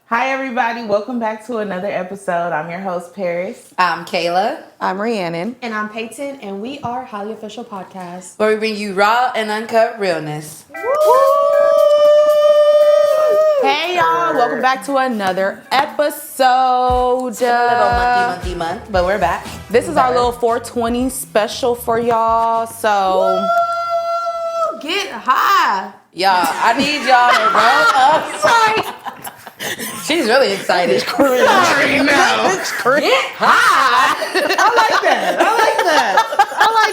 Hi, everybody. Welcome back to another episode. I'm your host, Paris. I'm Kayla, I'm Rhiannon. And I'm Peyton, and we are Highly Official Podcast. where we bring you raw and uncut realness. Hey, y'all. Welcome back to another episode. It's a little monkey month, but we're back. This is our little 420 special for y'all. So, Get high. Y'all, I need y'all to roll up. Sorry. She's really excited. Sorry, no. Get high. I like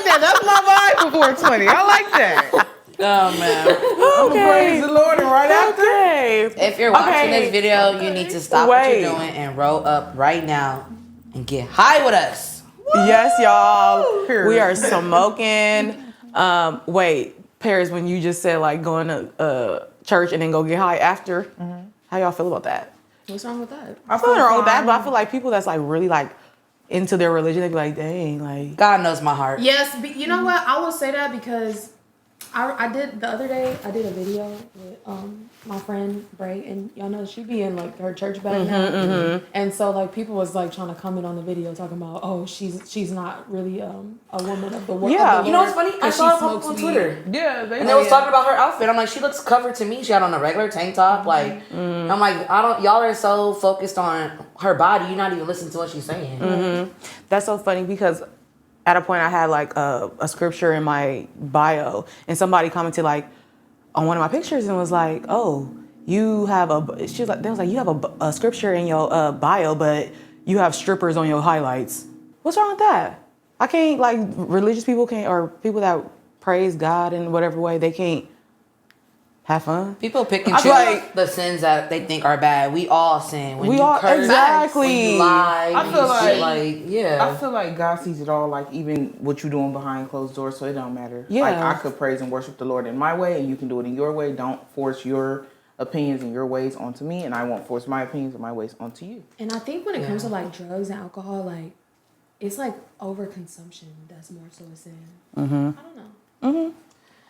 that. That's my vibe for 420. I like that. Oh, man. I'm gonna praise the Lord and right after. okay. If you're watching this video, you need to stop what you're doing and roll up right now and get high with us. Yes, y'all. We are smoking. Wait, Paris, when you just said like going to church and then go get high after, how y'all feel about that? What's wrong with that? I Nothing wrong with that, but I feel like people that's like really like into their religion, they be like, dang, like. God knows my heart. Yes, but you know what? I will say that because I did the other day. I did a video with my friend Bray, and y'all know she be in like her church bag now, and so like people was like trying to comment on the video talking about, oh, she's not really a woman of the world. Yeah. You know what's funny? I She saw a smokes post on weed. Twitter. Yeah, And they was talking about her outfit. I'm like, she looks covered to me. She had on a regular tank top. Like, I'm like, y'all are so focused on her body, you're not even listening to what she's saying. That's so funny because at a point I had like a scripture in my bio, and somebody commented like on one of my pictures and was like, "Oh, you have she was like, they was like, you have a scripture in your bio, but you have strippers on your highlights. What's wrong with that? I can't like religious people can't or people that praise God in whatever way they can't have fun. People pick and I choose feel like- the sins that they think are bad. We all sin. When We you all- curse, exactly. when you lie, I when feel you like- shit, yeah. I feel like God sees it all, like even what you're doing behind closed doors, so it don't matter. Yeah. Like I could praise and worship the Lord in my way, and you can do it in your way. Don't force your opinions and your ways onto me, and I won't force my opinions and my ways onto you. And I think when it comes to like drugs and alcohol, like it's like overconsumption that's more so a sin. I don't know.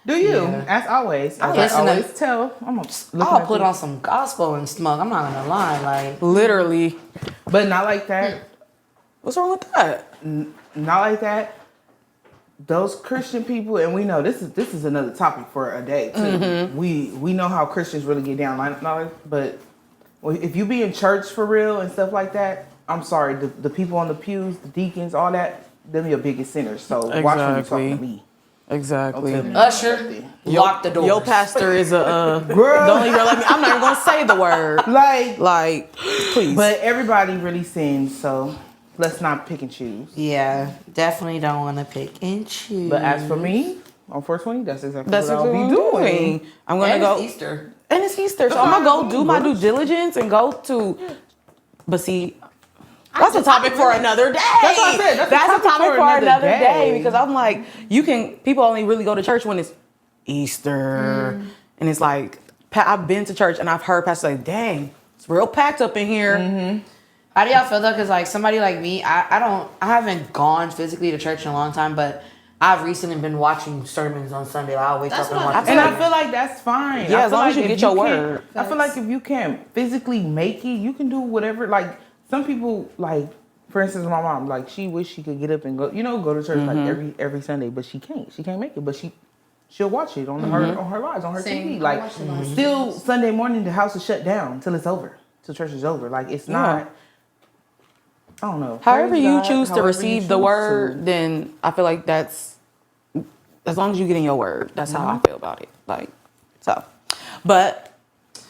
Do you? Yeah. As always. As I listen to- always tell. I'll put on some gospel and smoke. I'm not gonna lie, like Literally, But not like that. what's wrong with that? Not like that. Those Christian people, and we know this is another topic for a day too. We know how Christians really get down, but if you be in church for real and stuff like that, I'm sorry, the people on the pews, the deacons, all that, them your biggest sinners. So watch when you talking to me. Exactly. Don't tell me Usher, nothing. lock the doors. Your pastor is a Girl. don't even let me. I'm not even gonna say the word. Like, Please. but everybody really sins, so let's not pick and choose. Yeah, definitely don't want to pick and choose. But as for me, on 420, that's exactly that's what what I'll I'm be doing. I'm gonna and go. it's Easter. And it's Easter, so I'm gonna go do my due diligence and go to. But see, that's a topic for another day. That's what I said. That's a topic for another day because I'm like, people only really go to church when it's Easter, and it's like I've been to church and I've heard pastors like, "Dang, it's real packed up in here." How do y'all feel though? Because like somebody like me, I haven't gone physically to church in a long time, but I've recently been watching sermons on Sunday. I'll wake up and watch. And I feel like that's fine. Yeah, I as feel long as like you if get your can't- word. I feel like if you can't physically make it, you can do whatever. Like some people, like for instance, my mom, like she wish she could get up and go, go to church like every Sunday, but she can't. She can't make it, but she'll watch it on her lives on her Same. TV. I Like watch the live still Sunday morning, the house is shut down till it's over, till church is over. Like it's not. I don't know. However Praise you God, choose to however you receive the choose word, to. then I feel like that's as long as you get in your word. That's how I feel about it. Like so, but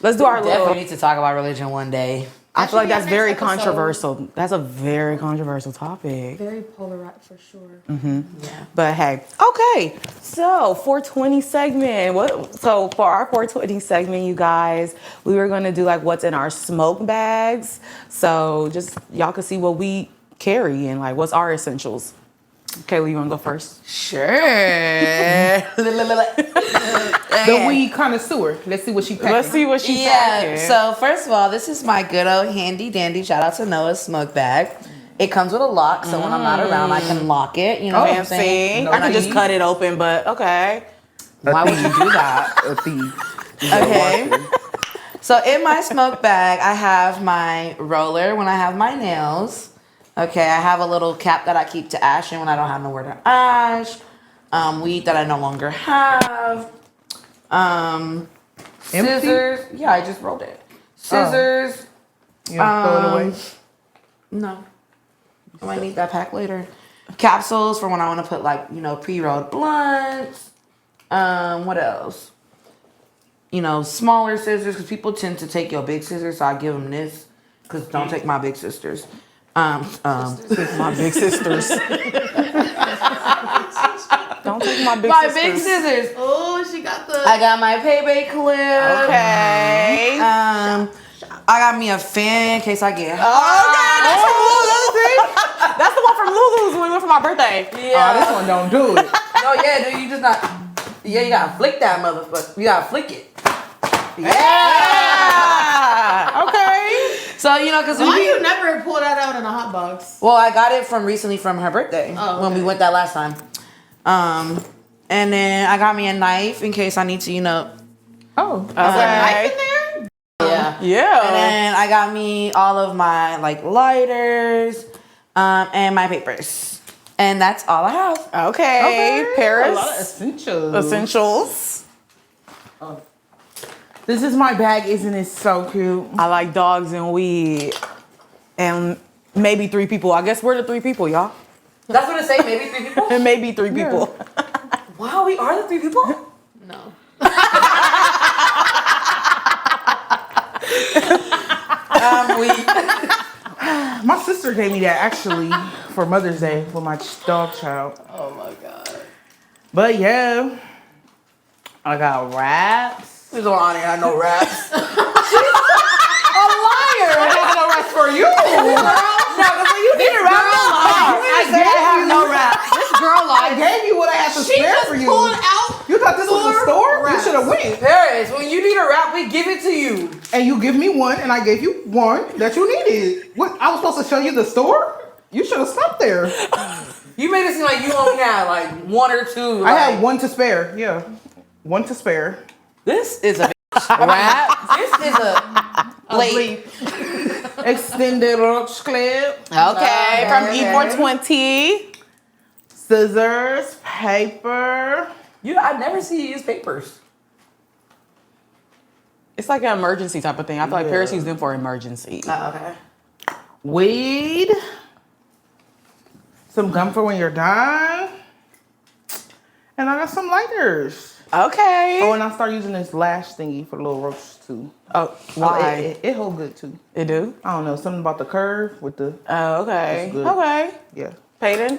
let's do our Definitely little. need to talk about religion one day. I feel like That that's should be our very next episode. controversial. That's a very controversial topic. Very polarized for sure. Yeah. But hey, okay. So 420 segment. So for our 420 segment, you guys, we were gonna do like what's in our smoke bags. So just y'all can see what we carry and like what's our essentials. Kayla, you wanna go first? Sure. The weed connoisseur. Let's see what she packing. Let's see what she Yeah. packing. So first of all, this is my good old handy dandy. Shout out to Noah's smoke bag. It comes with a lock, so when I'm not around, I can lock it. You know what I'm saying? I could just cut it open, but okay. Why would you do that? A thief. Okay. So in my smoke bag, I have my roller when I have my nails. Okay, I have a little cap that I keep to ashing when I don't have nowhere to ash. Weed that I no longer have. Scissors. Yeah, I just rolled it. Scissors. You don't throw it away? No. I might need that pack later. Capsules for when I want to put like, pre-rolled blunts. What else? Smaller scissors because people tend to take your big scissors, so I give them this because don't take my big sisters. My big sisters. Don't take my big sisters. Big scissors. Oh, she got the. I got my payday clip. Okay. I got me a fan in case I get hot. That's the one from Lulu's when we went for my birthday. Yeah. This one don't do it. No, yeah, dude, you just not. Yeah, you gotta flick that motherfucker. You gotta flick it. Yeah. Okay. So because Why you never pull that out in a hot box? Well, I got it recently from her birthday when we went that last time. And then I got me a knife in case I need to, Oh. Is there a knife in there? Yeah. Yeah. And then I got me all of my lighters, and my papers. And that's all I have. Okay. Paris. A lot of essentials. Essentials. This is my bag. Isn't it so cute? I like dogs and weed. And maybe 3 people. I guess we're the 3 people, y'all. That's what it say, maybe 3 people? And maybe 3 people. Wow, we are the 3 people? No. My sister gave me that actually for Mother's Day for my dog child. Oh my god. But yeah, I got wraps. This one on here had no wraps. A liar! I have no wraps for you. You need a wrap. I gave you no wraps. This girl I gave you what I had to She spare just for you. pulled out. You thought this was a store? wraps. You should have went. Paris, when you need a wrap, we give it to you. And you give me one, and I gave you one that you needed. What? I was supposed to show you the store? You should have stopped there. You made it seem like you only had like 1 or 2. I had one to spare. Yeah, one to spare. This is a wrap. This is a plate. Extended roach clip. Okay. From E420. Scissors, paper. I never see you use papers. It's like an emergency type of thing. I feel like Paris used them for emergency. Okay. Weed. Some gum for when you're done. And I got some lighters. Okay. Oh, and I start using this lash thingy for the little roaches too. Oh, why? It hold good too. It do? I don't know, something about the curve with the, Oh, okay. It's good. Okay. yeah. Peyton?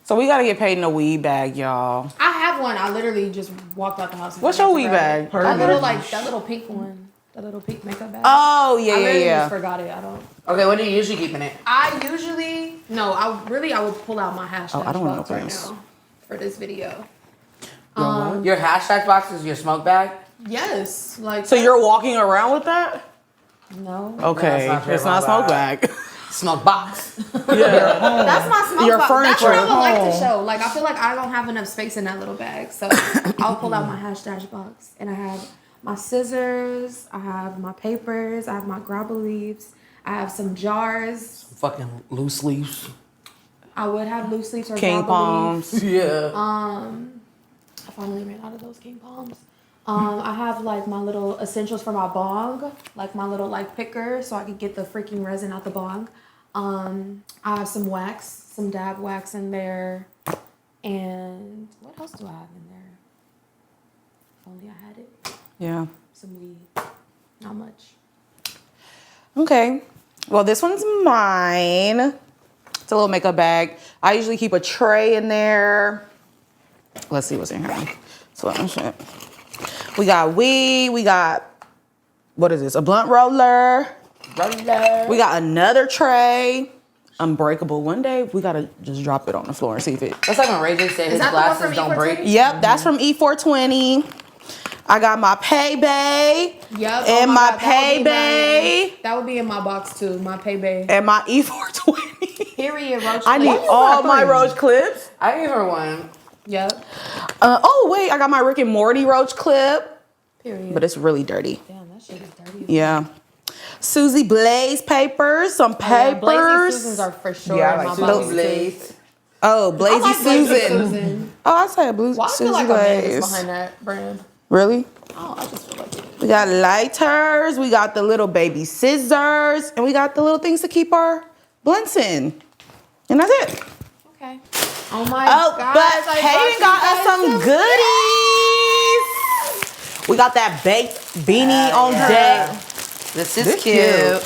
So we gotta get paid in a weed bag, y'all. I have one. I literally just walked out the house. and What's forgot your to weed grab it. bag? That little pink one. That little pink makeup bag. Oh, I yeah, literally yeah, just yeah. forgot it. I don't. Okay, what do you usually keep in it? I would pull out my hashtag I don't want box no right pants. now for this video. Your hashtag box is your smoke bag? Yes, like So you're walking around with that? no. Okay. That's not It's not a smoke bag. Smoke box. Yeah. That's my smoke Your box. That's furniture what I would like at to show. Like I feel like I don't have enough space in that little bag, so I'll pull out my hashtag box, and I have my scissors, I have my papers, I have my grabber leaves, I have some jars. Fucking loose leaves. I would have loose leaves or King grabber leaves. palms. Yeah. I finally ran out of those king palms. I have like my little essentials for my bong, like my little picker, so I can get the freaking resin out the bong. I have some wax, some dab wax in there, and what else do I have in there? If only I had it. Yeah. Some weed, not much. Okay. Well, this one's mine. It's a little makeup bag. I usually keep a tray in there. Let's see what's in here. So, shit. We got weed. We got, what is this? A blunt roller. We got another tray. Unbreakable. One day, we got to just drop it on the floor and see if it. That's like when Ray J said his that the one glasses from don't E420? break. Yep, that's from E420. I got my pay-bay. Yep. And my God, pay-bay. that would be in my box too. My pay-bay. And my E420. Period. Roach. I need clips. all my roach clips. I gave her one. Yep. Oh, wait, I got my Rick and Morty roach clip. Period. but it's really dirty. Damn, that shit is dirty. Yeah. Susie Blaze papers, some papers. Blazy Susans are for sure. Yeah, I like my Susie box Blaze. too. Oh, Blazy I like Blazy Susan. Susan. Oh, I say a blue Well, I Susie feel like a man is Blaze. behind that brand. Really? Oh, I just feel like it. We got lighters, we got the little baby scissors, and we got the little things to keep our blunts in. And that's it. Okay. Oh my Oh, God. but Hayden got us some goodies. We got that baked beanie on deck. This is This cute.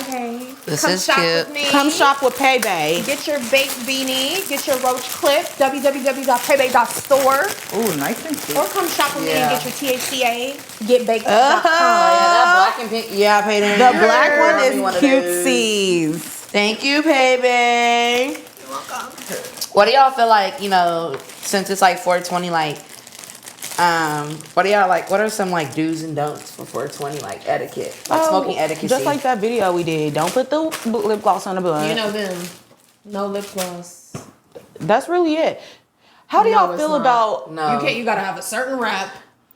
Okay. This Come is shop cute. with me. Come shop with Paybay. Get your baked beanie. Get your roach clip. www.paybay.store. Ooh, nice and Or thick. come shop with me Yeah. and get your THCA. Getbaked.com. That black and pink. Yeah, Payton. The black one Give me is of those. cutesies. Thank you, baby. You're welcome. What do y'all feel like, since it's like 420, like, what do y'all like, what are some like do's and don'ts for 420, like etiquette? Like smoking etiquette. Just like that video we did. Don't put the lip gloss on the blunt. You know them. No lip gloss. That's really it. How do No, y'all it's feel not. about? No. You gotta have a certain wrap.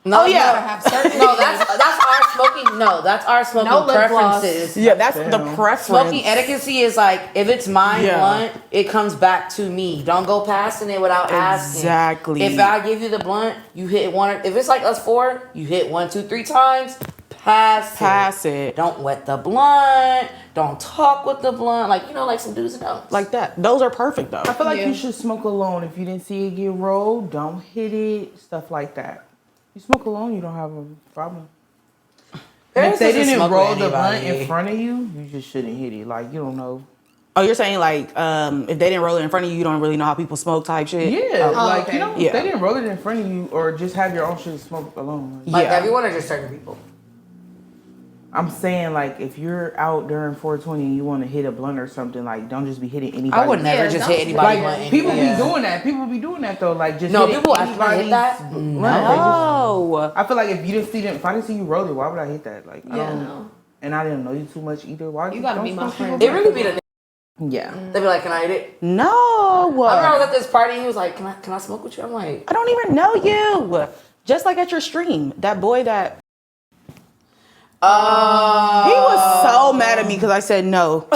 No, Oh, yeah. You gotta have certain. No, that's our smoking. No, that's our smoking No lip gloss. preferences. Yeah, that's the Damn. preference. Smoking etiquette is like if it's my Yeah. blunt, it comes back to me. Don't go passing it without asking. Exactly. If I give you the blunt, you hit one. If it's like us four, you hit 1, 2, 3 times. Pass it. Don't wet the blunt. Don't talk with the blunt. Like like some do's and don'ts. Like that. Those are perfect though. I feel like Yeah. you should smoke alone. If you didn't see it get rolled, don't hit it. Stuff like that. You smoke alone, you don't have a problem. And Parents if they doesn't didn't smoke roll with the blunt anybody. in front of you, you just shouldn't hit it. Like, you don't know. Oh, you're saying like if they didn't roll it in front of you, you don't really know how people smoke type shit? Yeah, like, okay. you know, Yeah. if they didn't roll it in front of you or just have your own shit smoke alone. Like, Like Yeah. everyone or just certain people. I'm saying, like, if you're out during 420 and you want to hit a blunt or something, like, don't just be hitting anybody. I would never Yeah, just don't- hit anybody. Like, blunt people anyway. be doing that. People be doing that, though. Like, just No, hitting people actually hit anybody's that? blunt. No. They just- Oh. I feel like if you didn't see them, if I didn't see you roll it, why would I hit that? Like, I Yeah, don't, no. and I didn't know you too much either. Why You gotta don't be my smoke friend. people It really be the. Yeah. They be like, "Can I hit it?" No. I remember I was at this party and he was like, "Can I smoke with you?" I'm like, I don't even know you. Just like at your stream, that boy that he was so mad at me because I said no.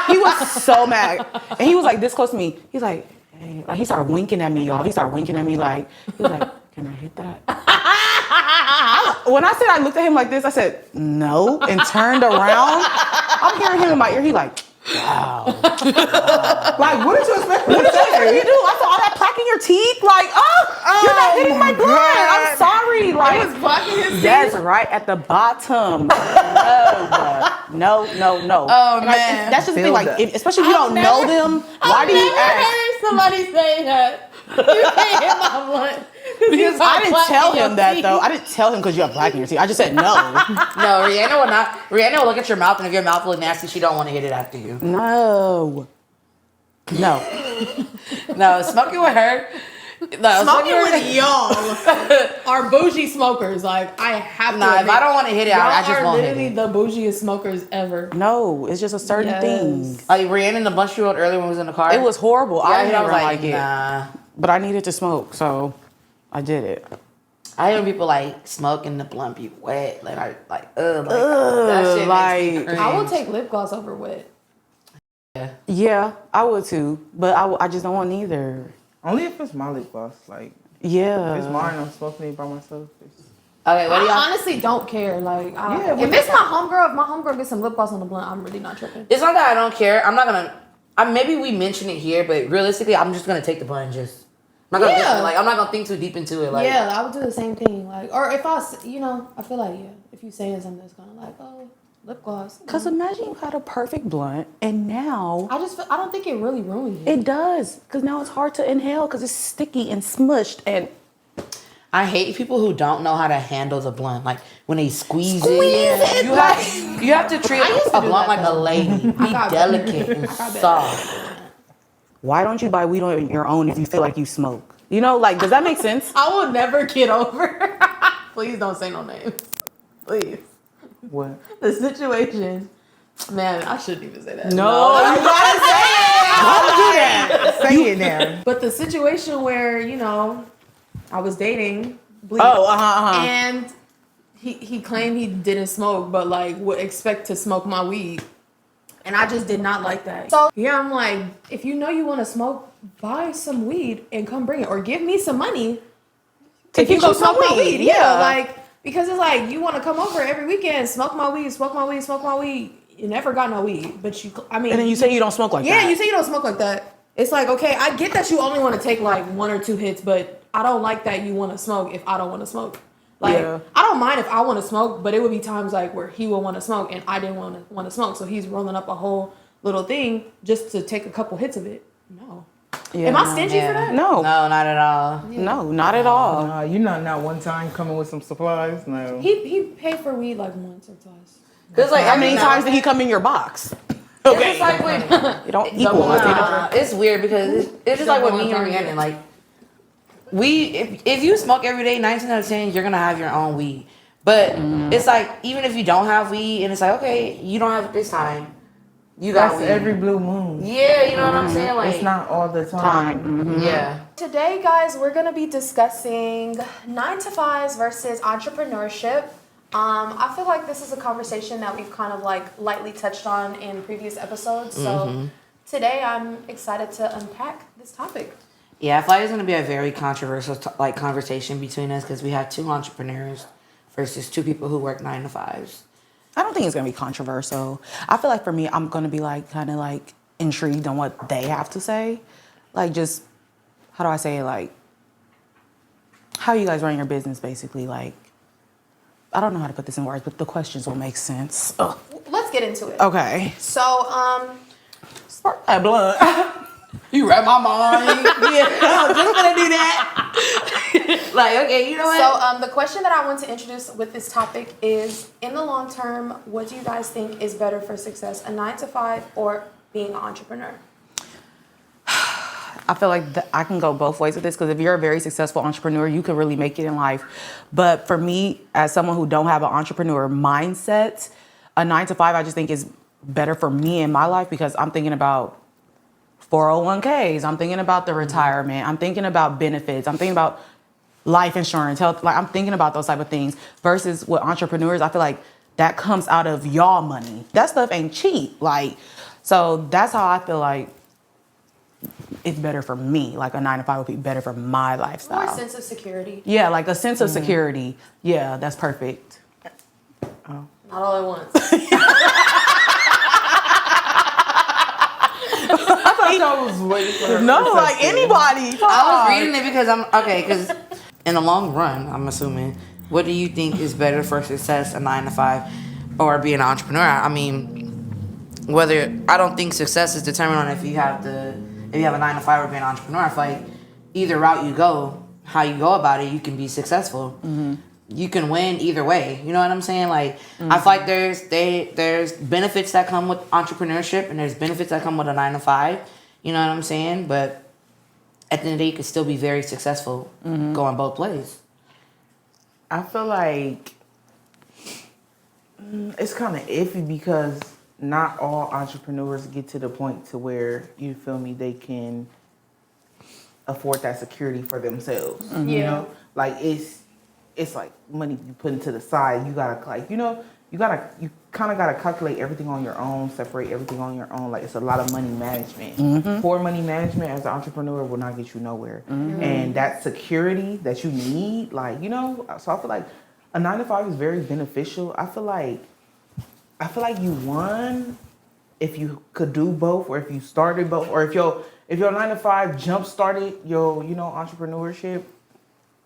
He was so mad, and he was like this close to me. He's like, hey, like, he started winking at me, y'all. He started winking at me like he was like, "Can I hit that?" When I said I looked at him like this, I said no and turned around. I'm hearing him in my ear. He like, wow. Like, what did you expect me to What say? you do? I saw all that plaque in your teeth. Like, you're not hitting my blood. I'm sorry. Like, Blocking his yes, right at the bottom. No. Oh, And man. that's just the thing. Feel Like, that. especially if you don't know them, why do you ask? heard somebody say that. You can't hit my blunt. Because I didn't tell him that though. I didn't tell him because you have black in your teeth. I just said no. "No, Rihanna will not. Rihanna will look at your mouth, and if your mouth look nasty, she don't want to hit it after you." No. No, smoking with her. No, Smoking with with y'all are bougie smokers. Like, I have to Nah, if admit, I don't want to hit it, I just y'all are won't hit literally it. the bougiest smokers ever. No, it's just a certain Yes. thing. Like Rihanna in the blunt she rolled earlier when we was in the car. It was horrible. Yeah, I didn't I even was like it. nah. But I needed to smoke, so I did it. I hear people like smoking the blunt be wet, that shit like- makes me cringe. I will take lip gloss over wet. Yeah, I would too. But I just don't want neither. Only if it's my lip gloss. Like, Yeah. if it's mine, I'm smoking it by myself. Okay, what do I y'all? honestly don't care. Like, Yeah, if it's my homegirl, if my homegirl gets some lip gloss on the blunt, I'm really not tripping. It's not that I don't care. I'm not gonna. Maybe we mention it here, but realistically, I'm just gonna take the blunt and just. I'm not gonna Yeah. listen, I'm not gonna think too deep into it. Like, Yeah, I would do the same thing. Like, or if I feel like, if you saying something that's kind of like, oh, lip gloss. Because imagine you had a perfect blunt and now I don't think it really ruins it. it does. Because now it's hard to inhale because it's sticky and smushed and I hate people who don't know how to handle the blunt. Like when they squeeze Squeeze it. it, You have to treat used to a do blunt that, like a though. lady. Be got delicate and got better. soft. why don't you buy weed on your own if you feel like you smoke? You know, like, does that make sense? I will never get over. Please don't say no names. Please. What? The situation. Man, I shouldn't even say that. You gotta say it. Don't do that. Say it now. But the situation where, I was dating bleed. Oh, And he claimed he didn't smoke, but like would expect to smoke my weed. And I just did not like that. So yeah, I'm like, if you know you want to smoke, buy some weed and come bring it, or give me some money To if you get go you some smoke my weed, weed. yeah. Like, because it's like you want to come over every weekend, smoke my weed, smoke my weed, smoke my weed. You never got no weed, but I mean, and then you say you don't smoke like that. yeah, you say you don't smoke like that. It's like, okay, I get that you only want to take like 1 or 2 hits, but I don't like that you want to smoke if I don't want to smoke. Like, Yeah. I don't mind if I want to smoke, but it would be times like where he will want to smoke and I didn't want to smoke. So he's rolling up a whole little thing just to take a couple hits of it. No. Yeah, Am I stingy for that? No. No, not at all. No, not at all. You not one time coming with some supplies? No. He paid for weed like once or twice. Cause like How many every times now did he come in your box? and then- It's just like when You don't equal it. it's weird because it's just like with me and Rhiannon. Like if you smoke every day, 19 out of 10, you're gonna have your own weed. But it's like even if you don't have weed, and it's like okay, you don't have it this time. You got That's weed. every blue moon. Yeah, you know what I'm saying? Like It's not all the time. yeah. Today, guys, we're gonna be discussing 9 to 5s versus entrepreneurship. I feel like this is a conversation that we've kind of like lightly touched on in previous episodes. So today, I'm excited to unpack this topic. Yeah, I feel like it's gonna be a very controversial conversation between us because we have 2 entrepreneurs versus 2 people who work 9 to 5s. I don't think it's gonna be controversial. I feel like for me, I'm gonna be like kind of like intrigued on what they have to say. Like just how do I say it? Like how you guys run your business, basically. Like I don't know how to put this in words, but the questions will make sense. Ugh. Let's get into it. Okay. So, Spark that blunt. You read my mind. Yeah, I'm just gonna do that. Like, okay, you know what? So, the question that I want to introduce with this topic is, in the long term, what do you guys think is better for success, a 9 to 5 or being an entrepreneur? I feel like I can go both ways with this because if you're a very successful entrepreneur, you can really make it in life. But for me, as someone who don't have an entrepreneur mindset, a 9 to 5 I just think is better for me in my life because I'm thinking about 401ks, I'm thinking about the retirement, I'm thinking about benefits, I'm thinking about life insurance, health, like I'm thinking about those type of things versus with entrepreneurs, I feel like that comes out of y'all money. That stuff ain't cheap. Like, so that's how I feel like it's better for me. Like a 9 to 5 would be better for my lifestyle. More sense of security. Yeah, like a sense of security. Yeah, that's perfect. Not all at once. I was waiting for her No, to like say something. anybody. I was reading it because because in the long run, I'm assuming, what do you think is better for success, a 9 to 5 or being an entrepreneur? I mean, I don't think success is determined on if you have a 9 to 5 or being an entrepreneur. I feel like either route you go, how you go about it, you can be successful. You can win either way. You know what I'm saying? Like, I feel like there's benefits that come with entrepreneurship and there's benefits that come with a 9 to 5. You know what I'm saying? But at the end of the day, you can still be very successful going both ways. I feel like it's kind of iffy because not all entrepreneurs get to the point to where, you feel me, they can afford that security for themselves. You know, like it's like money you put into the side. You gotta you kind of gotta calculate everything on your own, separate everything on your own. Like it's a lot of money management. Poor money management as an entrepreneur will not get you nowhere. And that security that you need, like so I feel like a 9 to 5 is very beneficial. I feel like you won if you could do both, or if you started both, or if your 9 to 5 jump started your entrepreneurship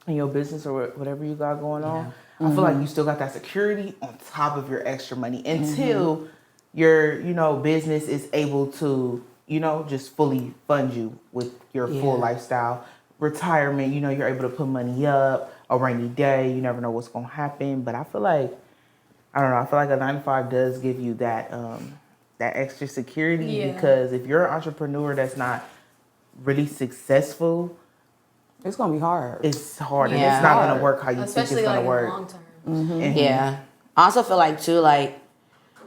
and your business or whatever you got going on. I feel like you still got that security on top of your extra money until your business is able to just fully fund you with your full lifestyle. Retirement, you're able to put money up, a rainy day, you never know what's gonna happen. But I feel like I feel like a 9 to 5 does give you that that extra security because if you're an entrepreneur that's not really successful, It's gonna be hard. it's hard and Yeah. it's not gonna work how you Especially think it's like gonna in the work. long term. Yeah. I also feel like too, like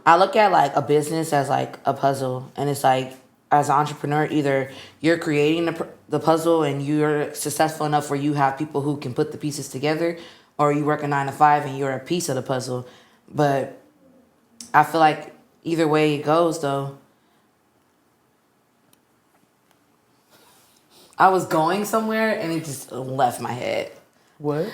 I look at like a business as like a puzzle, and it's like as an entrepreneur, either you're creating the puzzle and you're successful enough where you have people who can put the pieces together, or you work a 9 to 5 and you're a piece of the puzzle. But I feel like either way it goes, though. I was going somewhere and it just left my head. What?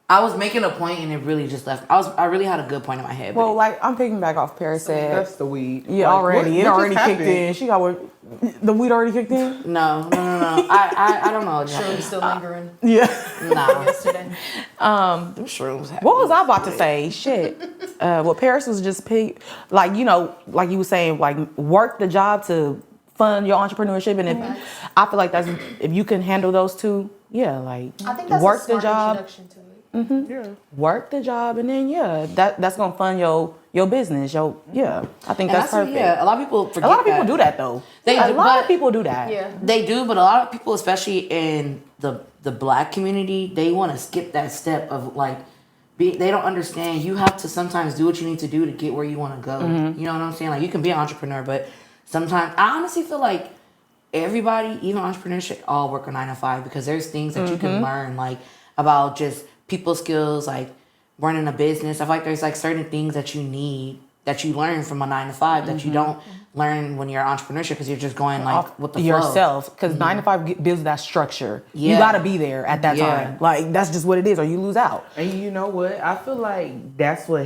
I was making a point and it really just left. I really had a good point in my head. Well, like I'm picking back off Paris said. That's the weed. Yeah, Like, already. what It already just kicked happened? in. She got the weed already kicked in? No. I don't know. Shrooms still lingering Yeah. Nah. yesterday. Them shrooms. What was I about to say? Shit. Well, Paris was just like, you know, like you were saying, like work the job to fund your entrepreneurship. And if I feel like if you can handle those two, yeah, like I think that's work a smart the job. introduction to it. Yeah. Work the job, and then that's gonna fund your business. I think And that's perfect. Yeah, a lot of people forget A lot of people that. do that though. They a do, lot but- of people do that. Yeah. They do, but a lot of people, especially in the black community, they want to skip that step of like, they don't understand. You have to sometimes do what you need to do to get where you want to go. You know what I'm saying? Like you can be an entrepreneur, but sometimes I honestly feel like everybody, even entrepreneurs, should all work a 9 to 5 because there's things that you can learn, like about just people skills, like running a business. I feel like there's like certain things that you need that you learn from a 9 to 5 that you don't learn when you're entrepreneurship because you're just going like with the flow. Yourself, because 9 to 5 builds that structure. You Yeah. got to be there at that Yeah. time. Like that's just what it is, or you lose out. And you know what? I feel like that's what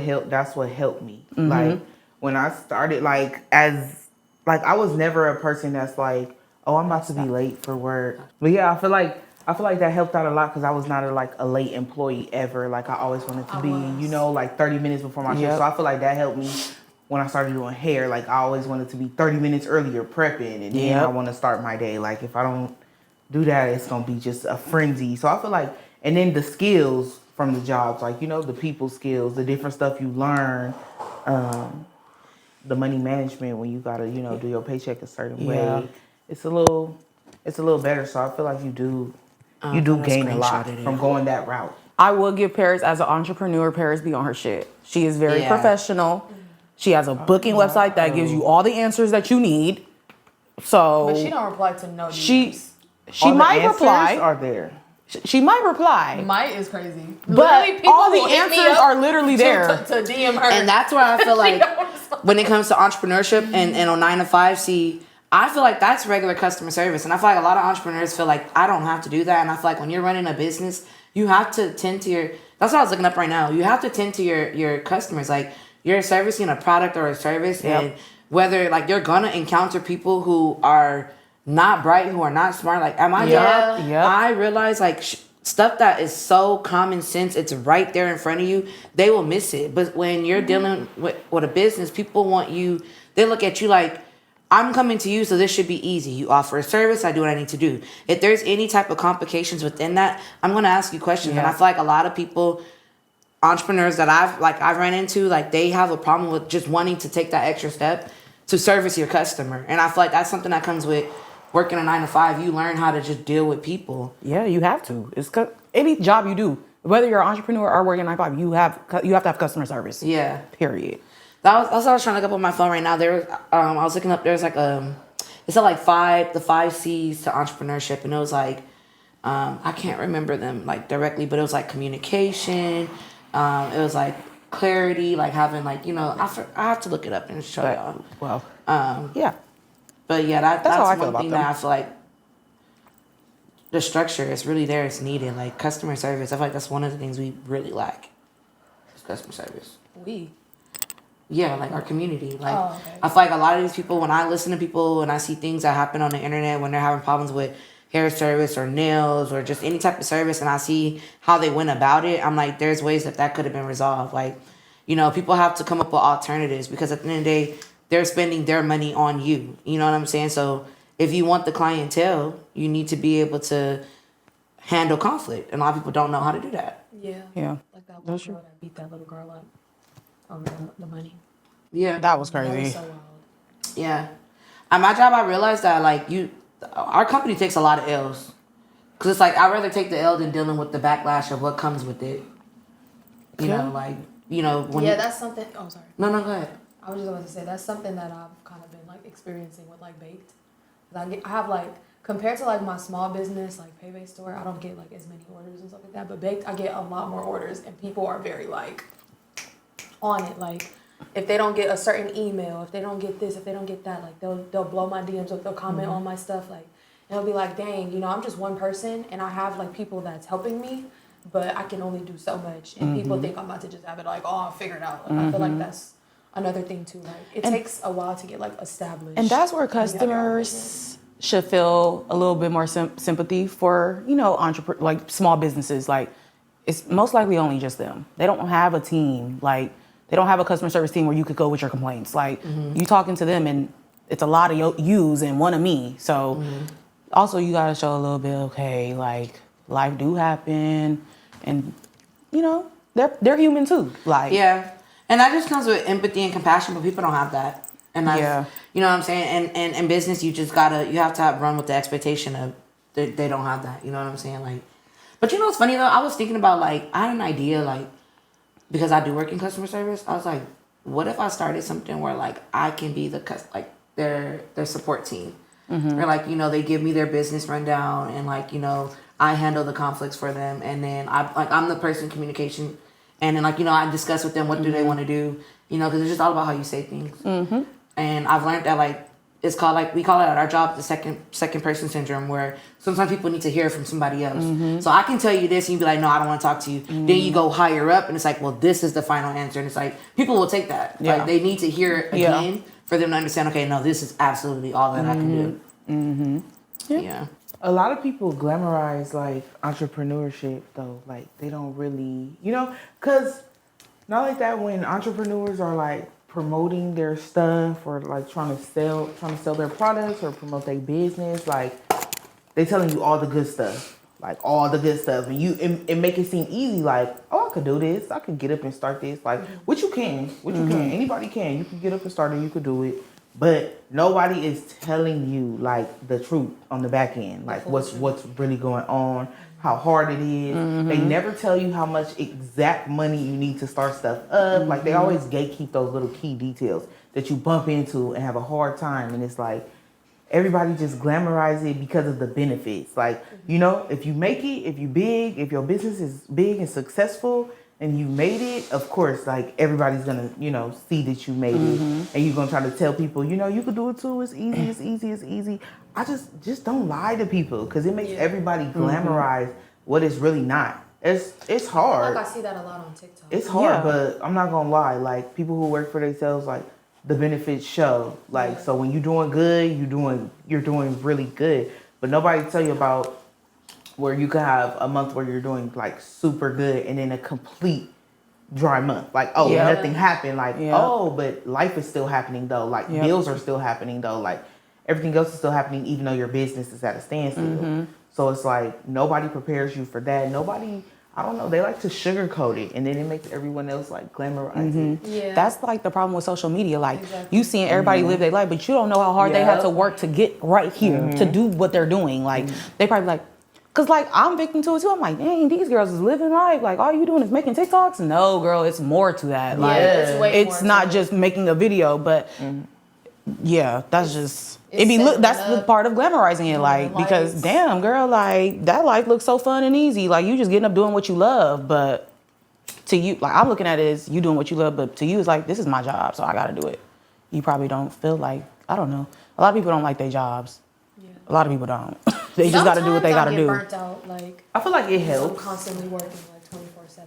helped me. Like when I started, like I was never a person that's like, oh, I'm about to be late for work. But yeah, I feel like that helped out a lot because I was not a late employee ever. Like I always wanted to be, you know, like 30 minutes before my shift. Yep. So I feel like that helped me when I started doing hair. Like I always wanted to be 30 minutes earlier prepping, and then I want to start my day. Like if I don't do that, it's gonna be just a frenzy. So I feel like, and then the skills from the jobs, like you know, the people skills, the different stuff you learn. The money management when you gotta, you know, do your paycheck a certain way. It's a little better. So I feel like you do gain a lot from going that route. I will give Paris as an entrepreneur. Paris be on her shit. She is very professional. She has a booking website that gives you all the answers that you need. So But she don't reply to no she DMs. she All the might answers reply. are there. She might reply. Might is crazy. But Literally, people all the will hit me answers up are literally there. to DM her. And that's where I feel like don't respond. when it comes to entrepreneurship and on 9 to 5, see, I feel like that's regular customer service. And I feel like a lot of entrepreneurs feel like I don't have to do that. And I feel like when you're running a business, you have to tend to that's what I was looking up right now. You have to tend to your customers. Like you're servicing a product or a service, and whether like you're gonna encounter people who are not bright, who are not smart. Like at my job, I realize like stuff that is so common sense, it's right there in front of you, they will miss it. But when you're dealing with a business, people want you, they look at you like, I'm coming to you, so this should be easy. You offer a service, I do what I need to do. If there's any type of complications within that, I'm going to ask you questions. And I feel like a lot of people, entrepreneurs that I've ran into, like they have a problem with just wanting to take that extra step to service your customer. And I feel like that's something that comes with working a 9 to 5. You learn how to just deal with people. Yeah, you have to. It's any job you do, whether you're an entrepreneur or working 9 to 5, you have to have customer service. Yeah. Period. That's what I was trying to look up on my phone right now. I was looking up. There's like it said like the 5 C's to entrepreneurship, and it was like I can't remember them like directly, but it was like communication. It was like clarity, like having like I have to look it up and show y'all. Well, yeah. But yeah, that's how I feel one about thing them. that I feel like the structure is really there. It's needed. Like customer service, I feel like that's one of the things we really lack. Is customer service. Yeah, like our community. Like I feel like a lot of these people, when I listen to people and I see things that happen on the internet when they're having problems with hair service or nails or just any type of service, and I see how they went about it, I'm like, there's ways that could have been resolved. Like, people have to come up with alternatives because at the end of the day, they're spending their money on you. You know what I'm saying? So if you want the clientele, you need to be able to handle conflict. And a lot of people don't know how to do that. Yeah. Like that one girl that beat that little girl up over the money. Yeah. that was That crazy. was so wild. Yeah. At my job, I realized that, like, our company takes a lot of L's. Because it's like, I'd rather take the L than dealing with the backlash of what comes with it. You know, like, when that's something. Oh, sorry. No, go ahead. I was just about to say that's something that I've kind of been like experiencing with like baked. I have like, compared to like my small business, like pay-based store, I don't get like as many orders and stuff like that. But baked, I get a lot more orders, and people are very like on it. Like if they don't get a certain email, if they don't get this, if they don't get that, like they'll blow my DMs up, they'll comment on my stuff, like, and it'll be like, dang, you know, I'm just one person, and I have like people that's helping me, but I can only do so much, and people think I'm about to just have it like, oh, I'll figure it out. Like, I feel like that's another thing too. Like it takes a while to get like established, and that's where customers should feel a little bit more sympathy for, you know, like small businesses. Like it's most likely only just them. They don't have a team. Like they don't have a customer service team where you could go with your complaints. Like you talking to them, and it's a lot of yous and one of me. So also you gotta show a little bit, okay, like life do happen, and you know they're human too. Like and that just comes with empathy and compassion, but people don't have that. And that's, you know what I'm saying? And in business, you have to run with the expectation of they don't have that. You know what I'm saying? Like, but you know what's funny though? I was thinking about like, I had an idea, like, because I do work in customer service. I was like, what if I started something where like I can be their support team, or like, you know, they give me their business rundown, and like, you know, I handle the conflicts for them, and then I'm the person in communication, and then like, you know, I discuss with them what do they want to do, you know, because it's just all about how you say things. And I've learned that like it's called, like we call it at our job, the second person syndrome, where sometimes people need to hear from somebody else. So I can tell you this and you'd be like, no, I don't want to talk to you. Then you go higher up and it's like, well, this is the final answer. And it's like, people will take that. Like they need to hear it again for them to understand, okay, no, this is absolutely all that I can do. Yeah. A lot of people glamorize like entrepreneurship though. Like they don't really, you know, cause not like that when entrepreneurs are like promoting their stuff or like trying to sell their products or promote their business, like they telling you all the good stuff, and it make it seem easy, like, oh, I could do this, I could get up and start this, like which you can, anybody can, you can get up and start it, you could do it, but nobody is telling you like the truth on the back end, like what's really going on, how hard it is. They never tell you how much exact money you need to start stuff up. Like they always gatekeep those little key details that you bump into and have a hard time. And it's like everybody just glamorize it because of the benefits. Like, you know, if you make it, if you big, if your business is big and successful and you made it, of course, like everybody's gonna, you know, see that you made it, and you're gonna try to tell people, you know, you could do it too. It's easy. It's easy. It's easy. I just don't lie to people because it makes everybody glamorize what it's really not. It's hard. Like I see that a lot on TikTok. It's hard, but I'm not gonna lie. Like people who work for themselves, like the benefits show. Like so, when you're doing good, you're doing really good. But nobody tell you about where you could have a month where you're doing like super good and then a complete dry month. Like, oh, nothing happened. Like, oh, but life is still happening though. Like bills are still happening though. Like everything else is still happening even though your business is at a standstill. So it's like nobody prepares you for that. Nobody, I don't know, they like to sugarcoat it and then it makes everyone else like glamorize it. Yeah. That's like the problem with social media. Like you seeing everybody live their life, but you don't know how hard they had to work to get right here to do what they're doing. Like they probably like, cause like I'm victim to it too. I'm like, dang, these girls is living life. Like all you doing is making TikToks. No, girl, it's more to that. Like it's not just making a video, but yeah, that's just that's the part of glamorizing it. Like because damn, girl, like that life looks so fun and easy. Like you just getting up doing what you love, but to you, like I'm looking at it as you doing what you love, but to you it's like this is my job, so I got to do it. You probably don't feel like, I don't know. A lot of people don't like their jobs. A lot of people don't. They just got to do what they got to do. Burnt out, like I feel like it helps. I'm constantly working like 24/7,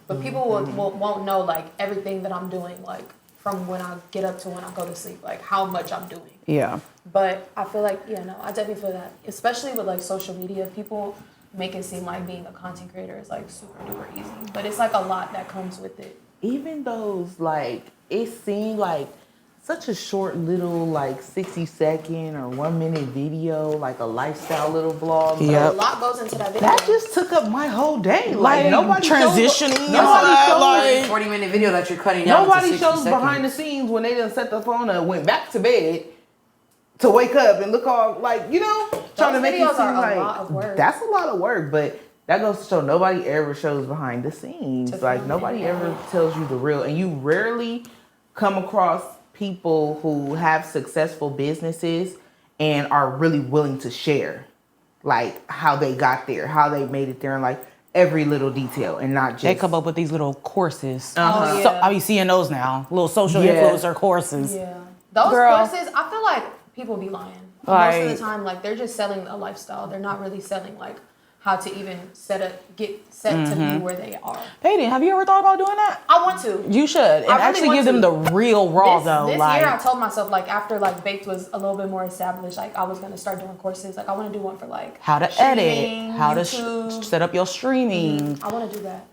but people won't know like everything that I'm doing, like from when I get up to when I go to sleep, like how much I'm doing. Yeah. But I feel like I definitely feel that, especially with like social media, people make it seem like being a content creator is like super duper easy, but it's like a lot that comes with it. Even those like it seemed like such a short little like 60-second or 1 minute video, like a lifestyle little vlog. A lot goes into that video. That just took up my whole day. Like nobody transitioning. Nobody 40-minute video that you're cutting down. Nobody shows behind the scenes when they done set the phone up, went back to bed to wake up and look all like, you know, trying to make it seem like a lot of work. That's a lot of work, but that goes to show nobody ever shows behind the scenes. Like nobody ever tells you the real, and you rarely come across people who have successful businesses and are really willing to share, like how they got there, how they made it there, and like every little detail, and not just They come up with these little courses. Oh, So yeah. I be seeing those now, little social Yeah. influencer courses. Yeah. Those Girl. courses, I feel like people be lying. Most of Like- the time, like they're just selling a lifestyle. They're not really selling like how to even get set to be where they are. Peyton, have you ever thought about doing that? I want to. You should, and I really actually want give them to. the real raw though. This like, year, I told myself like after like Baked was a little bit more established, like I was gonna start doing courses. Like I want to do one for like how to streaming, edit, how to YouTube. set up your streaming. I want to do that.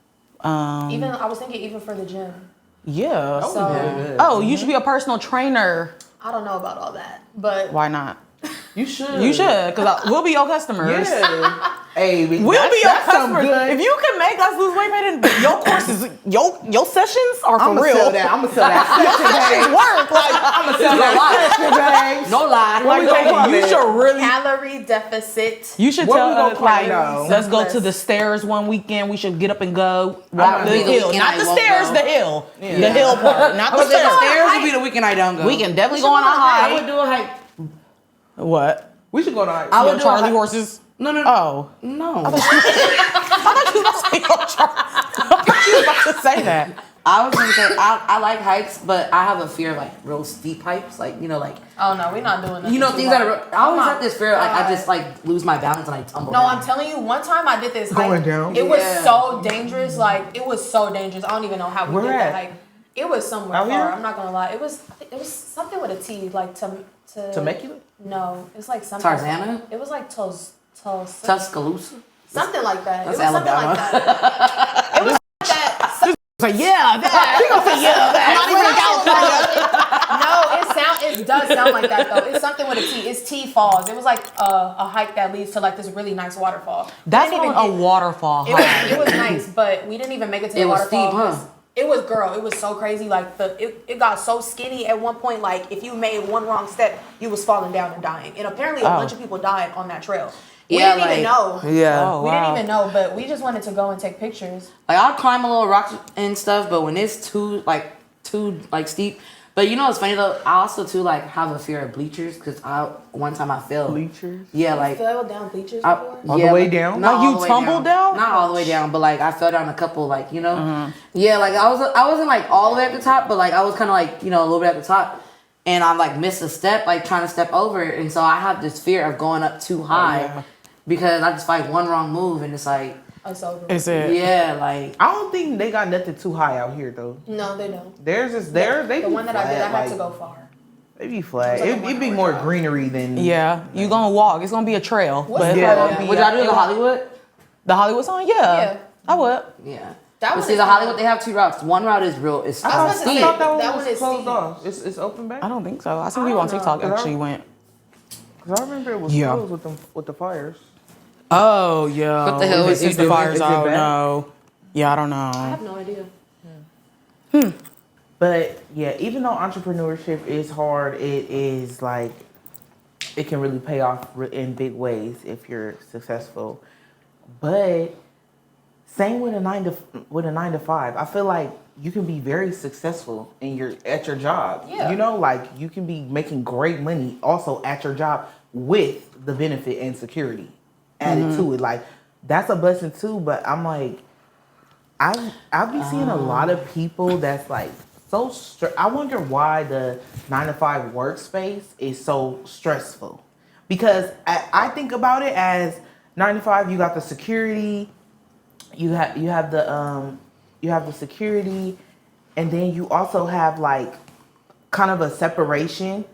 Even I was thinking even for the gym. Yeah. So Oh, you should be a personal trainer. I don't know about all that, but Why not? You should. You should, because we'll be your customers. Yeah. Hey, We'll be your customers. If you can make us lose weight, Peyton, your courses, your sessions are for I'm real. Sell that. I'm gonna sell that session Sessions bag. work. Like, I'm gonna sell that session bags. No lie. like we gonna call Peyton, you it? should really. calorie deficit. You should What tell we gonna us call like, it, though? let's go to List. the stairs one weekend. We should get up and go walk gonna the be the hill, weekend not I the won't stairs, go. the hill, the hill part, not I the was saying the stairs. stairs would be the weekend I don't go. We can definitely We go on a should go on a I hike. would do a hike. What? We should go to hike. I would Your do Charlie a hike. horses? No. Oh, No. I thought you was about to say your Charlie. I thought you was about to say that. I was gonna say I like hikes, but I have a fear of like real steep hikes, like like Oh no, we're not doing that. things that are. I always have this fear, like I just like lose my balance and I tumble. No, down. I'm telling you, one time I did this Going hike. down? It was Yeah. so dangerous. Like it was so dangerous. I don't even know how we Where did at? that hike. It was somewhere Out far. here? I'm not gonna lie. It was something with a T, like to Temecula? No, it's like something. Tarzana? It was like Tuscaloosa. something like that. That's it was Alabama. something like that. It was like that. So yeah, that. He gonna say yeah, that. No, it does sound like that though. It's something with a T. It's T Falls. It was like a hike that leads to like this really nice waterfall. That's We didn't on a even waterfall. It was nice, but we didn't even make it to the It was waterfall. steep, huh? 'cause It was, girl. It was so crazy. Like it got so skinny at one point. Like if you made one wrong step, you was falling down and dying. And apparently a bunch of people died on that trail. We Yeah, didn't even know. Yeah. Oh, We wow. didn't even know, but we just wanted to go and take pictures. Like I'll climb a little rocks and stuff, but when it's too steep. But it's funny though. I also too like have a fear of bleachers because one time I fell. Bleachers? Yeah, You like fell down bleachers I- before? On the way down? Not Like, all you the way tumbled down? Not all the way down, but like I fell down a couple, like Yeah, like I wasn't like all the way at the top, but like I was kind of like a little bit at the top, and I like missed a step, like trying to step over, and so I have this fear of going up too high yeah. because I just like one wrong move, and it's like It's over. Is it? yeah, like I don't think they got nothing too high out here though. No, they don't. Theirs is there. They The be one that I did, I flat, had to like, go far. They be flat. It was like a It'd be 1 hour more drive. greenery than Yeah, you gonna walk. It's gonna be a trail, What's but the Yeah. problem? be would y'all do the Hollywood? The Hollywood song? Yeah, Yeah. I would. Yeah. That But one see, is the fine. Hollywood, they have two routes. One route is real, it's I was about to steep. say, I thought that That one one was is closed steep. off. It's open back. I don't think so. I see I people on don't TikTok know. actually went. Cause I remember it was Yeah. closed with the fires. Oh yeah. What the hell is since it the doing? fires Is it out? bad? No. Yeah, I don't I know. have no idea. But yeah, even though entrepreneurship is hard, it is like it can really pay off in big ways if you're successful. But same with a 9 to 5. I feel like you can be very successful at your job. Yeah. Like you can be making great money also at your job with the benefit and security added to it. Like that's a blessing too. But I'm like, I've been seeing a lot of people that's like so I wonder why the 9 to 5 workspace is so stressful. Because I think about it as 9 to 5, you got the security, you have the security, and then you also have like kind of a separation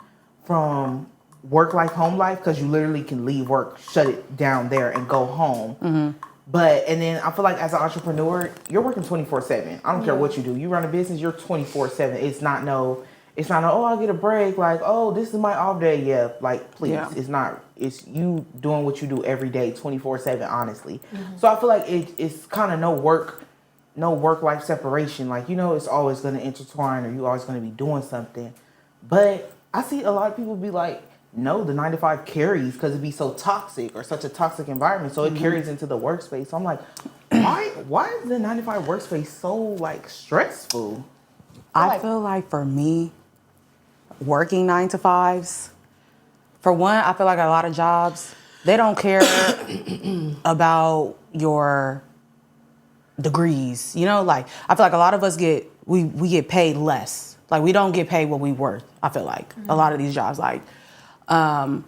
from work life, home life, because you literally can leave work, shut it down there, and go home. And then I feel like as an entrepreneur, you're working 24/7. I don't care what you do. You run a business, you're 24/7. It's not oh, I'll get a break. Like, oh, this is my off day. Yeah, like, please. Yeah. It's not. It's you doing what you do every day, 24/7, honestly. So I feel like it's kind of no work life separation. Like, it's always going to intertwine, or you always going to be doing something. But I see a lot of people be like, no, the 9 to 5 carries because it be so toxic or such a toxic environment. So it carries into the workspace. So I'm like, why is the 9 to 5 workspace so like stressful? I feel like for me, working 9 to 5s, For one, I feel like a lot of jobs, they don't care about your degrees. You know, like I feel like a lot of us we get paid less. Like we don't get paid what we worth. I feel like a lot of these jobs, like a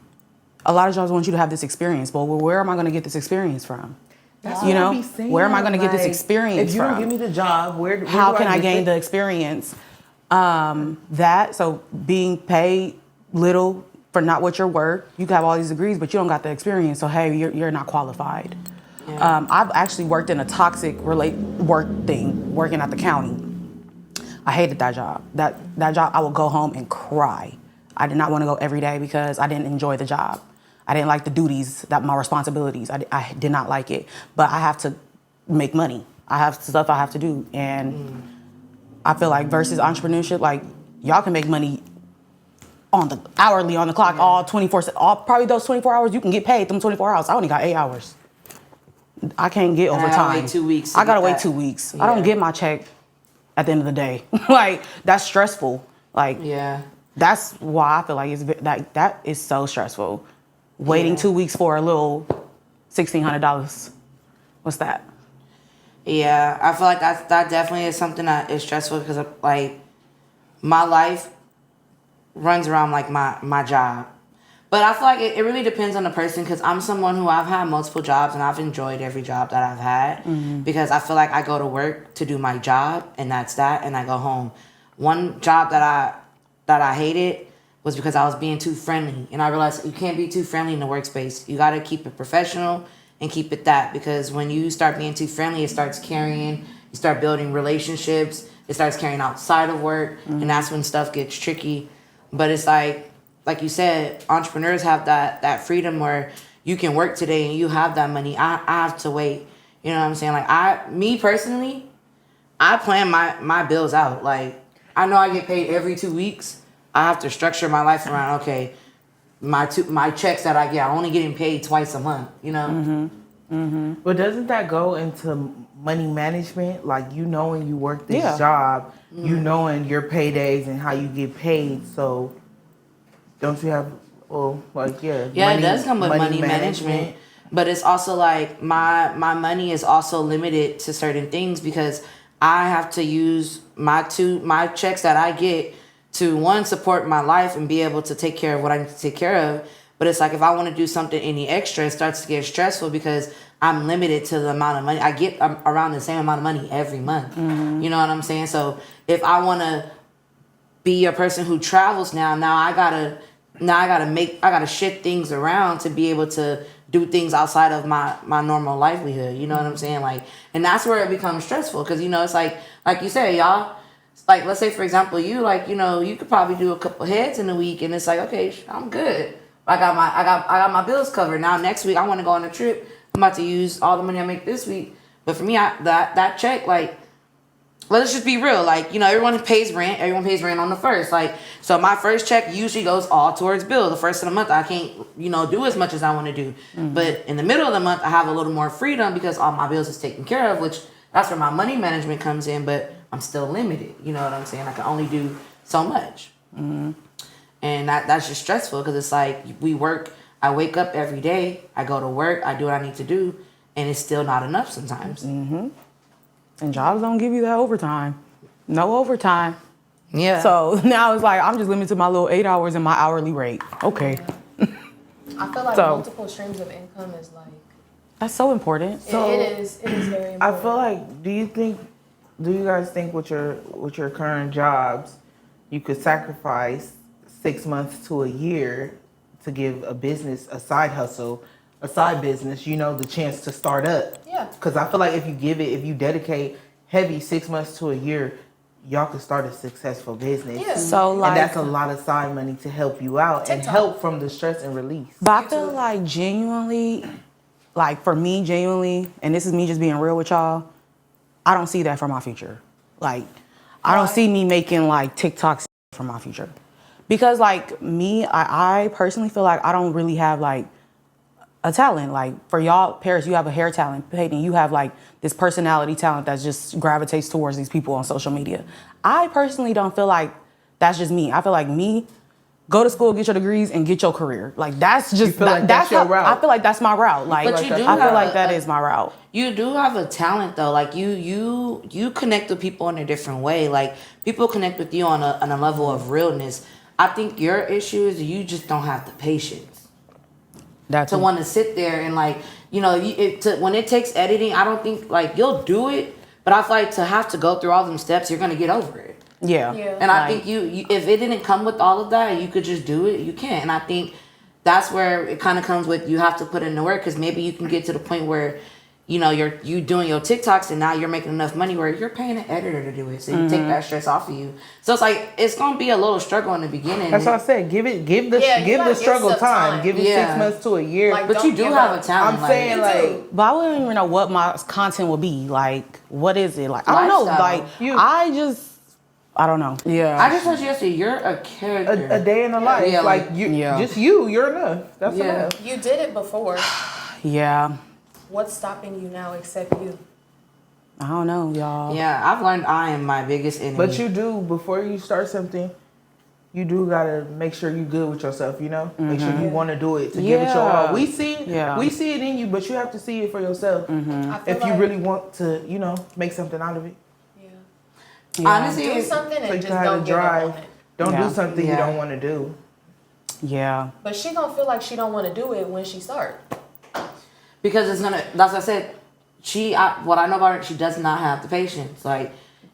lot of jobs want you to have this experience. Well, where am I going to get this experience from? That's You what I know, be saying, where am I going to get this like, experience if you from? don't give me the job, where How do can I get gain it? the experience? So being paid little for not what you're worth. You can have all these degrees, but you don't got the experience. So hey, you're not qualified. Yeah. I've actually worked in a toxic work thing, working at the county. I hated that job. That job, I would go home and cry. I did not want to go every day because I didn't enjoy the job. I didn't like the duties, my responsibilities. I did not like it. But I have to make money. I have stuff I have to do. And I feel like versus entrepreneurship, like y'all can make money on the hourly, on the clock, all 24, probably those 24 hours, you can get paid them 24 hours. I only got 8 hours. I can't get I overtime. gotta wait 2 weeks. I gotta wait 2 weeks. I don't get my check at the end of the day. Like, that's stressful. Like, Yeah. that's why I feel like that is so stressful. Waiting 2 weeks for a little $1,600. What's that? Yeah, I feel like that definitely is something that is stressful because like my life runs around like my job. But I feel like it really depends on the person because I'm someone who I've had multiple jobs and I've enjoyed every job that I've had because I feel like I go to work to do my job and that's that and I go home. One job that I hated was because I was being too friendly and I realized you can't be too friendly in the workspace. You got to keep it professional and keep it that because when you start being too friendly, it starts carrying, you start building relationships, it starts carrying outside of work and that's when stuff gets tricky. But it's like you said, entrepreneurs have that freedom where you can work today and you have that money. I have to wait. You know what I'm saying? Like me personally, I plan my bills out. Like I know I get paid every 2 weeks. I have to structure my life around, okay, my checks that I get, I'm only getting paid twice a month, you know? But doesn't that go into money management? Like you knowing you work this Yeah. job, you knowing your paydays and how you get paid. So don't you have Yeah, it does come with money management. But it's also like my money is also limited to certain things because I have to use my checks that I get to one, support my life and be able to take care of what I need to take care of. But it's like if I want to do something any extra, it starts to get stressful because I'm limited to the amount of money. I get around the same amount of money every month. You know what I'm saying? So if I want to be a person who travels now I gotta shift things around to be able to do things outside of my normal livelihood. You know what I'm saying? Like, and that's where it becomes stressful because, you know, it's like you said, y'all, like, let's say, for example, you, like, you know, you could probably do a couple heads in a week and it's like, okay, I'm good. I got my bills covered. Now next week I want to go on a trip. I'm about to use all the money I make this week. But for me, that check, like, let's just be real. Like, you know, everyone pays rent on the first. Like, so my first check usually goes all towards bill. The first of the month, I can't, you know, do as much as I want to do. But in the middle of the month, I have a little more freedom because all my bills is taken care of, which that's where my money management comes in. But I'm still limited. You know what I'm saying? I can only do so much. And that's just stressful because it's like we work. I wake up every day. I go to work. I do what I need to do. And it's still not enough sometimes. And jobs don't give you that overtime. No overtime. Yeah. So now it's like, I'm just limited to my little 8 hours and my hourly rate. Okay. I feel like So- multiple streams of income is like That's so important. it is very important. I feel like do you guys think with your current jobs you could sacrifice 6 months to a year to give a business a side hustle, a side business, you know, the chance to start up? Yeah. Because I feel like if you dedicate heavy 6 months to a year, y'all could start a successful business. Yeah. So like, and that's a lot of side money to help you out and TikTok. help from the stress and release. but I feel like genuinely, like for me, genuinely, and this is me just being real with y'all, I don't see that for my future. Like, I don't see me making like TikToks for my future. Because like me, I personally feel like I don't really have like a talent. Like for y'all, Paris, you have a hair talent. Peyton, you have like this personality talent that just gravitates towards these people on social media. I personally don't feel like that's just me. I feel like me, go to school, get your degrees, and get your career. Like that's just feel like that's your route? I feel like that's my route. Like But you do I feel have like that is my route. You do have a talent though. Like you connect with people in a different way. Like people connect with you on a level of realness. I think your issue is you just don't have the patience to want to sit there and like, you know, when it takes editing, I don't think like you'll do it, but I feel like to have to go through all them steps, you're gonna get over it. Yeah. And I think you if it didn't come with all of that, you could just do it. You can't. And I think that's where it kind of comes with you have to put in the work, because maybe you can get to the point where, you know, you doing your TikToks and now you're making enough money where you're paying an editor to do it, so you take that stress off of you. So it's like it's gonna be a little struggle in the beginning. That's what I said. Give the struggle time. Give it 6 months to a year. Like, But you do have a talent. I'm saying like, but I wouldn't even know what my content would be. Like, what is it? Like, I don't know. Lifestyle. Like, I don't know. Yeah. I just told you yesterday, you're a character. a day in the life. Yeah, like you're enough. That's Yeah. enough. You did it before. Yeah. What's stopping you now except you? I don't know, y'all. Yeah, I've learned I am my biggest enemy. But you do, before you start something, you do gotta make sure you good with yourself, you know? Make sure you want to do it, to give it your all. We see it in you, but you have to see it for yourself. I feel If you really want to, you know, make something out of it. Yeah. honestly, Do something and Like just you have don't to give up drive. on it. Don't Yeah. do something you Yeah. don't want to do. Yeah. But she gonna feel like she don't want to do it when she start. because it's gonna. That's what I said. What I know about her, she does not have the patience. Like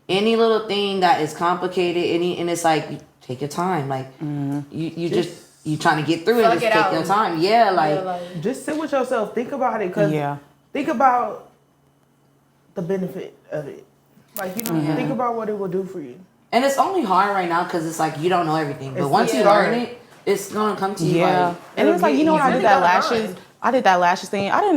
any little thing that is complicated, and it's like take your time. Like you just trying to get through it. Suck Just it take out. your time. Yeah, like Just sit with yourself. Think about it. Cause think about the benefit of it. Like, you know, think about what it will do for you. and it's only hard right now because it's like you don't know everything. But It's once you hard. learn it, it's gonna come to you. Yeah. Like, And it's like, you know, when I It'll did get that easy. lashes, I did that lashes thing. I did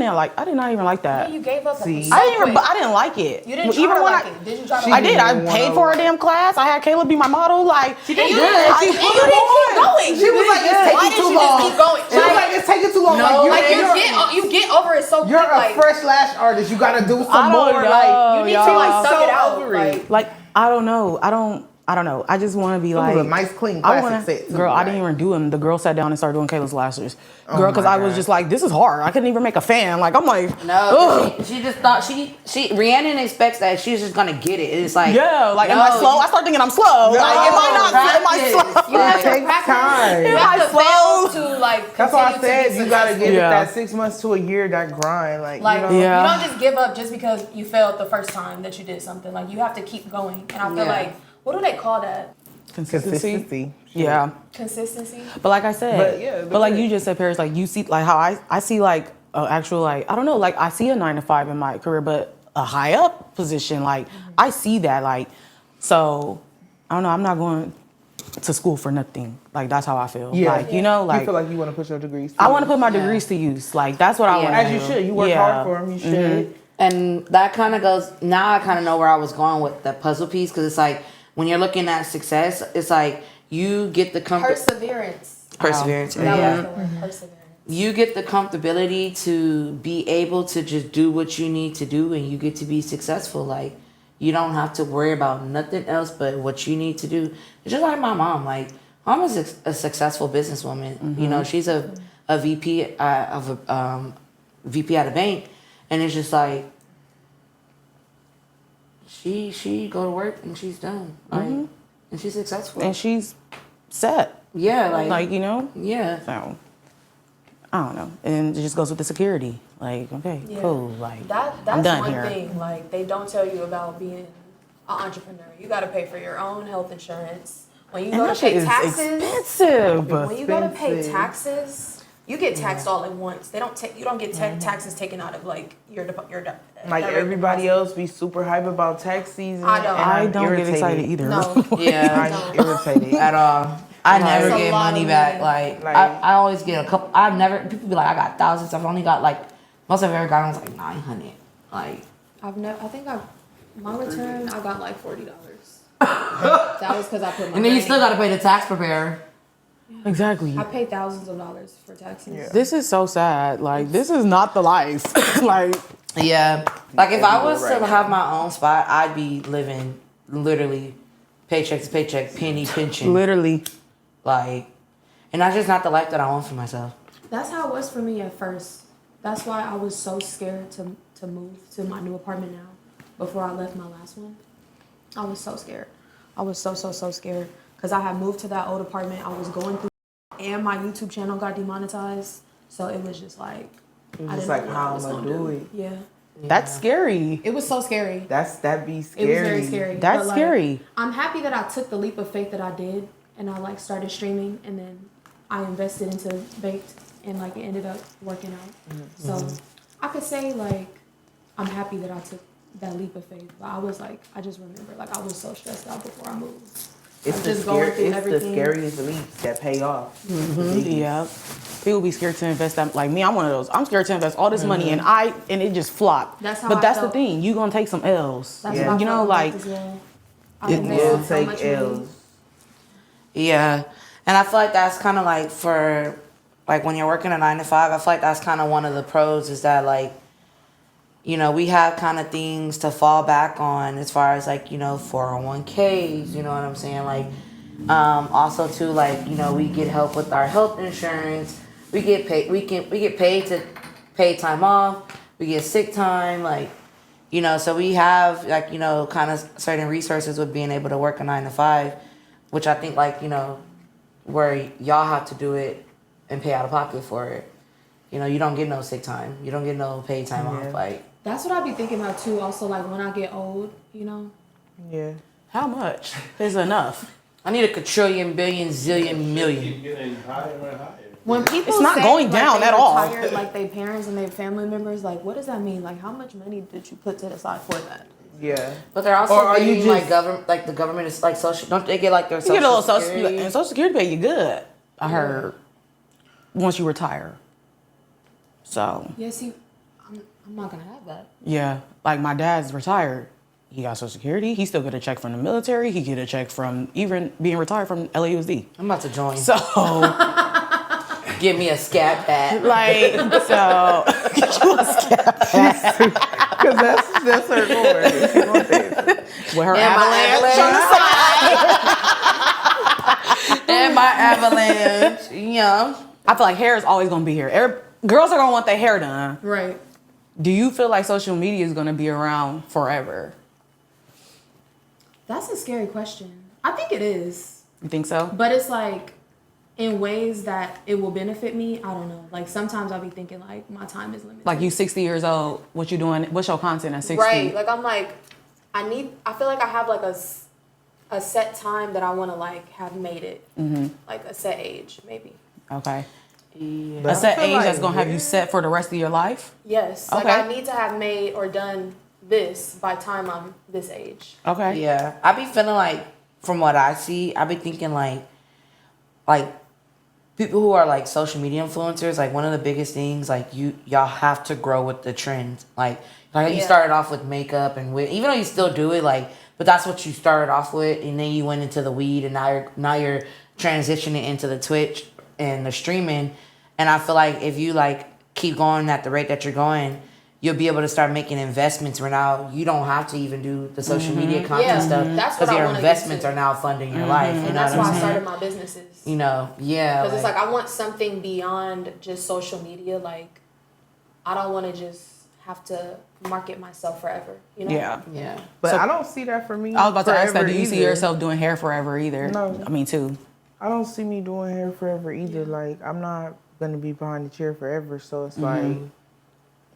not even like that. Yeah, you gave up. See. So quick. I didn't like it. You didn't try even to when like it. Did you try to I like did. it? I paid for a damn class. I had Kayla be my model. Like, She did you good. didn't She keep was going. She was like, it's Why taking did too you long. just keep going? She was like, it's taking too long. No, like, You get over it so quick. you're a Like, fresh lash artist. You gotta do some I don't more. know, Like, you need y'all. to like suck So it out. over it. Like, Like, I don't know. I don't know. I just want to be It was like a nice, clean I classic wanna, set, too, girl, I right? didn't even do them. The girl sat down and started doing Kayla's lashes. Girl, because my I was God. just like, this is hard. I couldn't even make a fan. Like, I'm like, no, ugh. she just thought she Rhiannon expects that she's just gonna get it. It's like Yeah, like, am no, I slow? I start thinking I'm slow. Like, am I not? Am I practice. slow? you have It to takes practice. time. You Am have I to fail slow? to like. That's why I continue to said be you gotta successful. give Yeah. it that 6 months to a year, that grind. Like, Like, you know? Yeah. you don't just give up just because you failed the first time that you did something. Like, you have to keep going. And I feel Yeah. like, what do they call that? Consistency. Yeah. Consistency? But like I said, But, yeah, but like but- you just said, Paris, like you see, like how I see like actual, like, I don't know, like I see a 9 to 5 in my career, but a high up position, like I see that, like, so I don't know, I'm not going to school for nothing. Like that's how I feel. Yeah. Like, you know, like you feel like you want to put your degrees. I want to put my degrees to use. Like that's what I Yeah. want. As you should. You work hard for them. You should. And that kind of goes. Now I kind of know where I was going with the puzzle piece, because it's like when you're looking at success, it's like you get the comfort, Perseverance. perseverance. That Yeah. was the word. Perseverance. You get the comfortability to be able to just do what you need to do, and you get to be successful. Like you don't have to worry about nothing else but what you need to do. It's just like my mom. Like mom is a successful businesswoman. You know, she's a VP of a VP at a bank, and it's just like she go to work and she's done, like, and she's successful. And she's set. Yeah, Like, you know? yeah. So I don't know. And it just goes with the security. Like, okay, Yeah. cool. Like That's I'm done one here. thing. Like, they don't tell you about being an entrepreneur. You got to pay for your own health insurance. When you And go that to pay shit is taxes, expensive. when you go to pay Expensive. taxes, you get taxed all at once. They don't take. You don't get taxes taken out of like your Like direct everybody deposit. else be super hype about tax season. I don't. and I I'm don't get irritated. excited either. No. Yeah. I'm irritated. At all. I never It's a get lot money of back. money. Like, Like- I always get a couple. I've never. People be like, I got thousands. I've only got like most I've ever gotten was like 900. Like, I think my return. I got like $40. That was because I put my. and then you money still in. got to pay the tax preparer. Exactly. I paid thousands of dollars for taxes. Yeah. This is so sad. Like this is not the life. Like Yeah. Like if I was Right. to have my own spot, I'd be living literally paycheck to paycheck, penny pinching. literally. Like, And that's just not the life that I want for myself. That's how it was for me at first. That's why I was so scared to move to my new apartment now. Before I left my last one, I was so scared. I was so scared because I had moved to that old apartment. I was going through, and my YouTube channel got demonetized. So it was just like, I didn't know what I was gonna do it. Yeah. That's scary. It was so scary. That'd be scary. It was very scary. That's But, scary. I'm happy that I took the leap of faith that I did, and I like started streaming, and then I invested into Baked, and like it ended up working out. So I could say like I'm happy that I took that leap of faith. But I was like, I just remember like I was so stressed out before I moved. It's Like, the just going through it's the everything. scariest leaps that pay off. Yeah. People be scared to invest that. Like me, I'm one of those. I'm scared to invest all this money and it just flopped. That's how but I that's felt. the thing. You gonna take some L's. That's Yeah. what I You know, felt like as well. I It invested will so much take money. L's. Yeah. And I feel like that's kind of like for, like when you're working a 9 to 5, I feel like that's kind of one of the pros is that like, you know, we have kind of things to fall back on as far as like, you know, 401ks, you know what I'm saying? Like, also too, like, you know, we get help with our health insurance. We get paid, we get paid to pay time off. We get sick time, like, you know, so we have like, you know, kind of certain resources with being able to work a 9 to 5, which I think like, you know, where y'all have to do it and pay out of pocket for it. You know, you don't get no sick time. You don't get no paid time off. Like, That's what I be thinking about too. Also, like when I get old, you know. Yeah. how much is enough? I need a quadrillion, billion, zillion, million. Keep getting higher and higher. When people It's not say, going like, down they at all. retired, like their parents and their family members, like what does that mean? Like how much money did you put to the side for that? Yeah. But they're also Or are you getting like just- government, like the government is like social. Don't they get like their You social get a little security? and Social Security pay you good. I heard once you retire. So Yeah, see, I'm not gonna have that. yeah, like my dad's retired. He got Social Security. He still get a check from the military. He get a check from even being retired from LAUSD. I'm about to join. So Give me a scat pad. like so get you a scat pad Because that's her going. She want that. with her And my avalanche on the side. And my avalanche. Yeah. I feel like hair is always gonna be here. Girls are gonna want their hair done. Right. Do you feel like social media is gonna be around forever? That's a scary question. I think it is, You think so? but it's like in ways that it will benefit me. I don't know. Like sometimes I'll be thinking like my time is limited. Like you 60 years old, what you doing? What's your content at 60? Right. Like I'm like, I feel like I have like a set time that I want to like have made it. Like a set age, maybe. Okay. Yeah. But A set I feel age that's like gonna have you set for the rest of your life? Yes. Like Okay. I need to have made or done this by time I'm this age. Okay. Yeah. I be feeling like, from what I see, I be thinking like people who are like social media influencers, like one of the biggest things, like y'all have to grow with the trends. Like you Yeah. started off with makeup and even though you still do it, like, but that's what you started off with, and then you went into the weed, and now you're transitioning into the Twitch and the streaming. And I feel like if you like keep going at the rate that you're going, you'll be able to start making investments where now you don't have to even do the social media content Yeah, stuff that's what because I your wanna get investments to. are now funding your life. You And know that's what why I'm I saying? started my businesses. You know, yeah. Because it's like I want something beyond just social media. Like I don't want to just have to market myself forever. You know? Yeah. yeah. But So- I don't see that for me. I was about to ask that. forever Do you see either. yourself doing hair forever either? No. I mean, too. I don't see me doing hair forever either. Like I'm not gonna be behind the chair forever. So it's like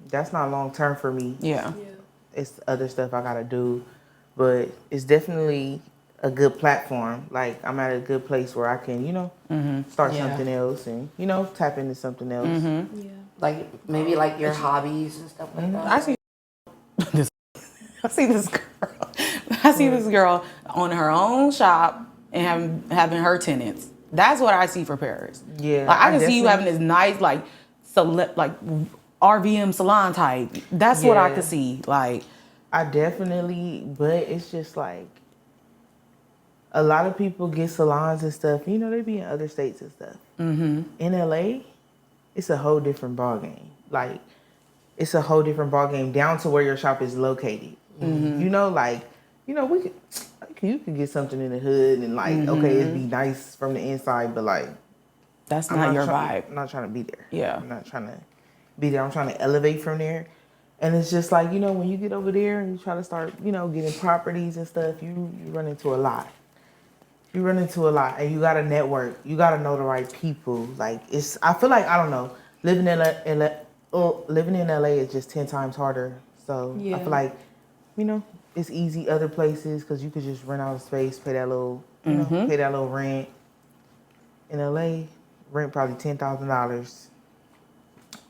that's not long term for me. Yeah. Yeah. It's other stuff I gotta do, but it's definitely a good platform. Like I'm at a good place where I can, start Yeah. something else and tap into something else. Yeah. Like maybe like your hobbies and stuff like that. I see this. I see this girl. I see this girl on her own shop and having her tenants. That's what I see for Paris. Yeah, Like I can see you definitely- having this nice like RVM salon type. That's what I Yeah. could see. Like I definitely, but it's just like a lot of people get salons and stuff. They be in other states and stuff. Mm-hmm. In LA, it's a whole different ball game. Like it's a whole different ball game down to where your shop is located. Mm-hmm. You could get something in the hood and like okay, it'd be nice from the inside, but like That's I'm not your try- vibe. I'm not trying to be there. Yeah. I'm not trying to be there. I'm trying to elevate from there. And it's just like, when you get over there and you try to start, getting properties and stuff, you run into a lot. You run into a lot, and you gotta network. You gotta know the right people. Like I feel like I don't know. Living in LA is just 10 times harder. So I feel like, it's easy other places because you could just rent out a space, pay that little, pay that little rent. In LA, rent probably $10,000,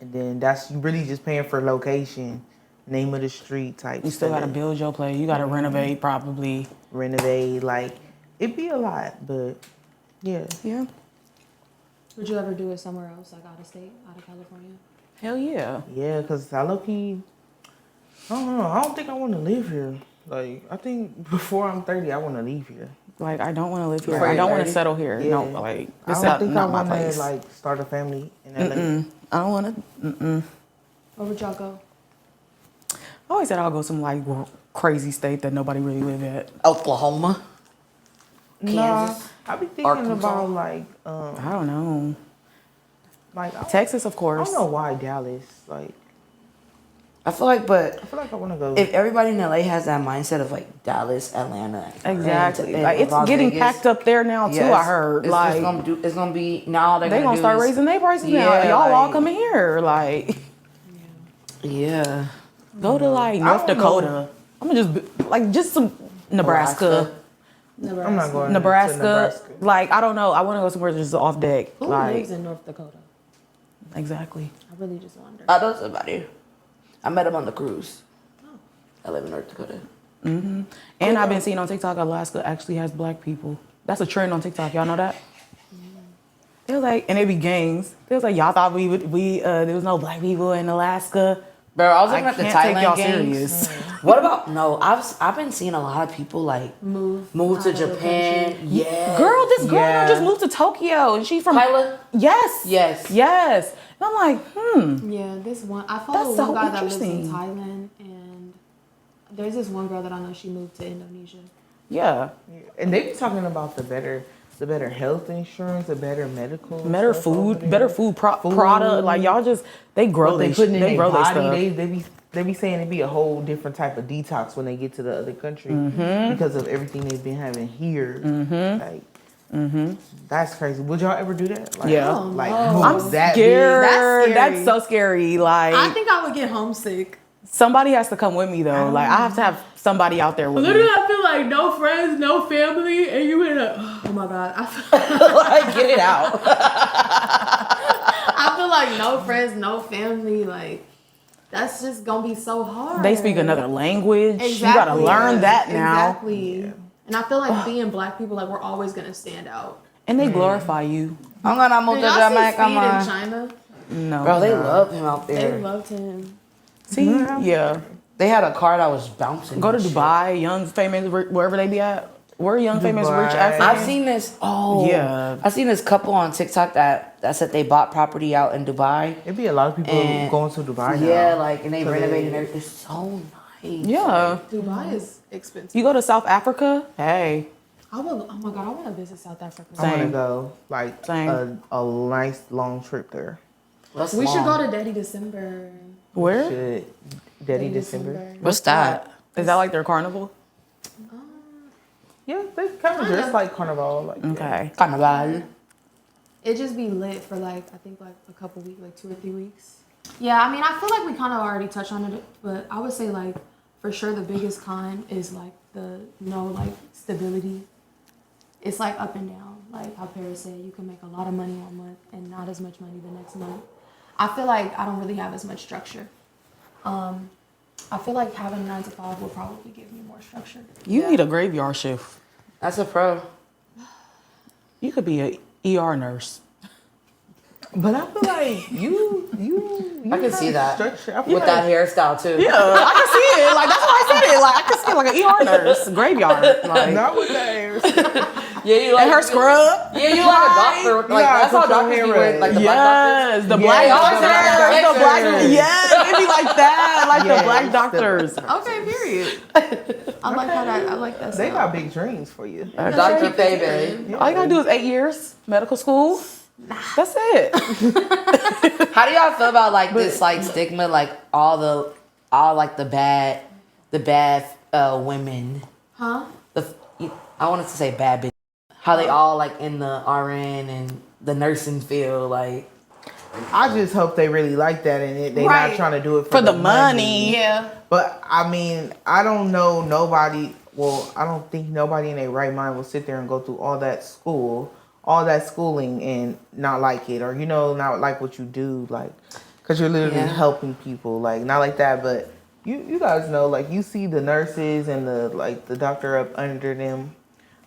and then you really just paying for location, name of the street type. You still gotta build your place. You gotta renovate probably. Renovate, like it'd be a lot, but yeah. Yeah. Would you ever do it somewhere else, like out of state, out of California? Hell yeah. Yeah, because I low-key, I don't know. I don't think I want to live here. Like, I think before I'm 30, I want to leave here. Like, I don't want to live here. Before I don't you're want to 30? settle here. Yeah. No, like, this I is don't think I not my want place. to, like, start a family in LA. I don't want to. Where would y'all go? I always said I'll go some, like, crazy state that nobody really live at. Oklahoma. Nah, Kansas. I be thinking Arkansas. about, like, I don't know. Texas, of I course. don't know why Dallas. Like, I feel like, but I feel like I want to go. if everybody in LA has that mindset of like Dallas, Atlanta, Exactly. and Like, it's Las getting Vegas, packed up there now, too, I heard. It's, Like, it's gonna be now they gonna start raising their prices now. Yeah, Y'all all like- coming here. Like, Yeah. go to, like, I North don't Dakota. know. I'm gonna just some Nebraska. I'm not going to Nebraska. Nebraska. Like, I don't know. I want to go somewhere just off deck. Who like, lives in North Dakota? exactly. I really just wonder. I know somebody. I met him on the cruise. I live in North Dakota. And I've been seeing on TikTok, Alaska actually has black people. That's a trend on TikTok. Y'all know that? They was like, and it be gangs. They was like, y'all thought there was no black people in Alaska. Bro, I was I looking at the can't take Thailand y'all gangs. serious. What about I've been seeing a lot of people like Move to out of the Japan. country. Yeah. Girl, this girl Yeah. just moved to Tokyo, and she's from Kyla? Yes. Yes. Yes. And I'm like, Yeah, this one. I follow That's one so guy that lives in interesting. Thailand, and there's this one girl that I know. She moved to Indonesia. yeah. And they be talking about the better health insurance, the better medical, Better stuff over food, there. better food product. Like, y'all just, they grow What they they putting in they their grow their body. stuff. They be saying it be a whole different type of detox when they get to the other country because of everything they've been having here. Like, that's crazy. Would y'all ever do that? Like, Yeah. Like, Oh, no. move I'm that scared. big? That's scary. That's so scary. Like, I think I would get homesick. somebody has to come with me though. Like, I have to have somebody out there with Literally, me. I feel like no friends, no family, and you in a. Oh my god, I feel, Like, get it out. I feel like no friends, no family. Like that's just gonna be so hard. They speak another language. Exactly. You gotta learn that now. Exactly. And I feel like being black people, like we're always gonna stand out. And they glorify you. I'm gonna move Did to y'all see Jamaica, Speed in man. China? No. Bro, they love him out They there. loved him. See? Yeah. They had a car that was bouncing. Go to and shit. Dubai, young, famous, wherever they be at. Where young, famous, Dubai. rich Africans. I've seen this. Oh, Yeah. I've seen this couple on TikTok that said they bought property out in Dubai. It'd be a lot of people And- going to Dubai now. Yeah, like, and they So renovated they- everything. It's so nice. Yeah. Dubai is expensive. You go to South Africa, hey. I will. Oh my god, I want to visit South Africa. I want to Same. go like Same. a nice long trip there. That's We should long. go to Daddy December. Where? Should Daddy December? What's that? Is that like their carnival? Yeah, they kind of dress like Carnival. Like that. Okay. Carnival. It just be lit for like I think like a couple weeks, like 2 or 3 weeks. Yeah, I mean I feel like we kind of already touched on it, but I would say like for sure the biggest con is like the like stability. It's like up and down. Like how Paris said, you can make a lot of money one month and not as much money the next month. I feel like I don't really have as much structure. I feel like having a 9 to 5 will probably give me more structure. You need a graveyard shift. That's a pro. You could be a ER nurse. But I feel like you I can see that. structure. I feel With like, that hairstyle, too. Yeah, I can see it. Like, that's why I said it. Like, I can see it like an ER nurse, graveyard. Like, not with that hair. Yeah, you like and her scrub. Yeah, you like a doctor. Like, gotta that's how put your doctors hair be wearing, like the black Yes, doctors. the Yeah, black y'all doctors. said that. The black, Doctors. yes, it be like that, like the Yes, black the- doctors. Okay, period. I like how that. I like that. They sound. got big dreams for you. Dr. Baby. All you gotta do is 8 years medical school. That's it. How do y'all feel about like this like stigma, like all like the bad women? Huh? I wanted to say bad bitch. How they all like in the RN and the nursing field, like. I just hope they really like that and they're Right. not trying to do it For the money. Yeah. But I mean, I don't know nobody. Well, I don't think nobody in their right mind will sit there and go through all that schooling, and not like it, or not like what you do, like, because you're literally helping people, like, not like that. But you guys know, like, you see the nurses and the doctor up under them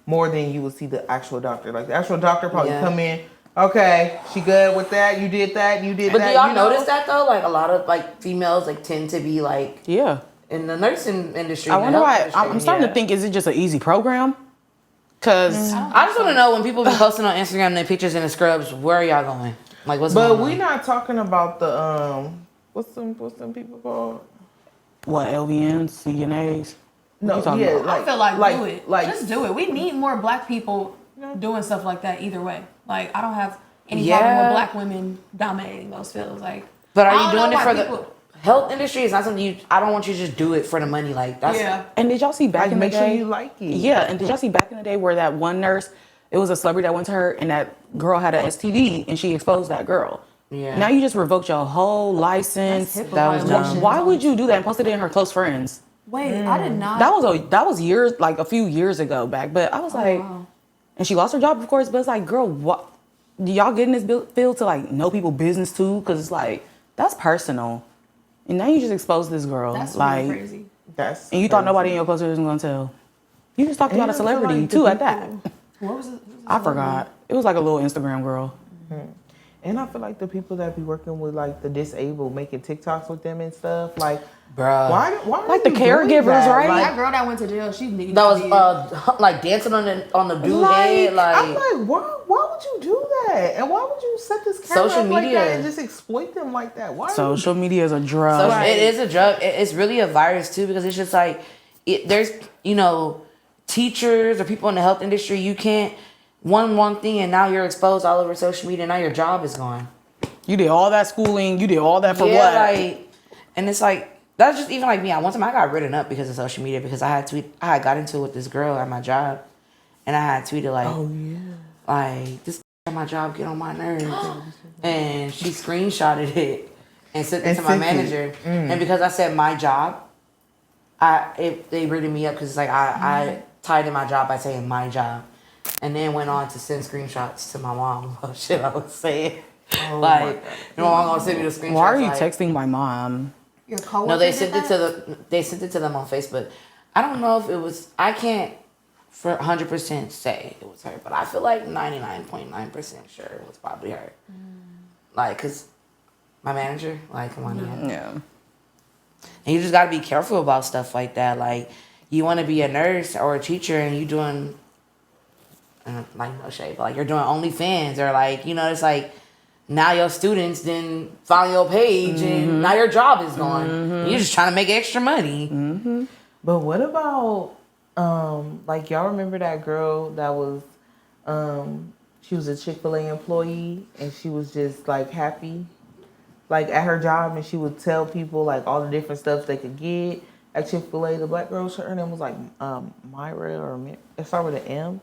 more than you would see the actual doctor. Like, the actual doctor probably come in. Okay, she good with that. You did that. You did that. But do y'all notice that though? Like a lot of like females like tend to be like in the nursing industry. I wonder why. I'm starting to think, is it just an easy program? Because I just want to know when people be posting on Instagram their pictures in the scrubs, where are y'all going? Like what's going on? But we not talking about the what's them people called? What, LVNs, CNAs? No, talking yeah, about? I feel like do it. Like, Just do it. We need more black people doing stuff like that either way. Like, I don't have any problem with black women dominating those fields. Like, But I are don't you doing know it for why the health industry? It's not something I don't want you to just do it for the money. Like that's And did y'all see back in the make day? sure you like it. Yeah, and did y'all see back in the day where that one nurse, it was a celebrity that went to her, and that girl had an STD, and she exposed that girl. Yeah. Now you just revoked your whole license. That's HIPAA That was violation. dumb. Why would you do that and post it in her close friends? Wait, I did not. That was years, like a few years ago back. But I was like, wow. and she lost her job, of course. But it's like, girl, what? Do y'all get in this field to like know people business too? Because it's like that's personal, and now you just exposed this girl. That's like, really crazy. and you thought nobody in your close was gonna tell. You just talked about a celebrity too at that. What was it? I forgot. It was like a little Instagram girl. And I feel like the people that be working with like the disabled, making TikToks with them and stuff, like, Bruh. why Like are the you doing caregivers, that? right? Like, That girl that went to jail, she needed That to be. was like dancing on the dude head. Like I'm like, why would you do that? And why would you set this camera Social up like media. that and just exploit them like that? Why? Social media is a drug. So it is a drug. It's really a virus too, because it's just like there's teachers or people in the health industry. You can't one thing and now you're exposed all over social media. And now your job is gone. You did all that schooling. You did all that for what? Like, and it's like that's just even like me. One time I got written up because of social media because I had got into it with this girl at my job, and I had tweeted like, like this at my job get on my nerves, and she screenshotted it and sent it to my manager, and because I said my job, they written me up because it's like I tied in my job by saying my job, and then went on to send screenshots to my mom about shit I was saying. Like, my mom gonna send me the screenshots. Why are you like, texting my mom? Your coworker. No, they did sent it that? to them on Facebook. I don't know if it was. I can't for 100% say it was her, but I feel like 99.9% sure it was probably her. Like, cause my manager, like, come on, Yeah. and you just gotta be careful about stuff like that. Like, you want to be a nurse or a teacher, and you doing, like, no shade, but like you're doing OnlyFans or like, it's like. Now your students then follow your page and now your job is gone. And you're just trying to make extra money. But what about like, y'all remember that girl that was she was a Chick-fil-A employee and she was just like happy like at her job, and she would tell people like all the different stuff they could get at Chick-fil-A. The black girl, her name was like Myra, or it started with an M.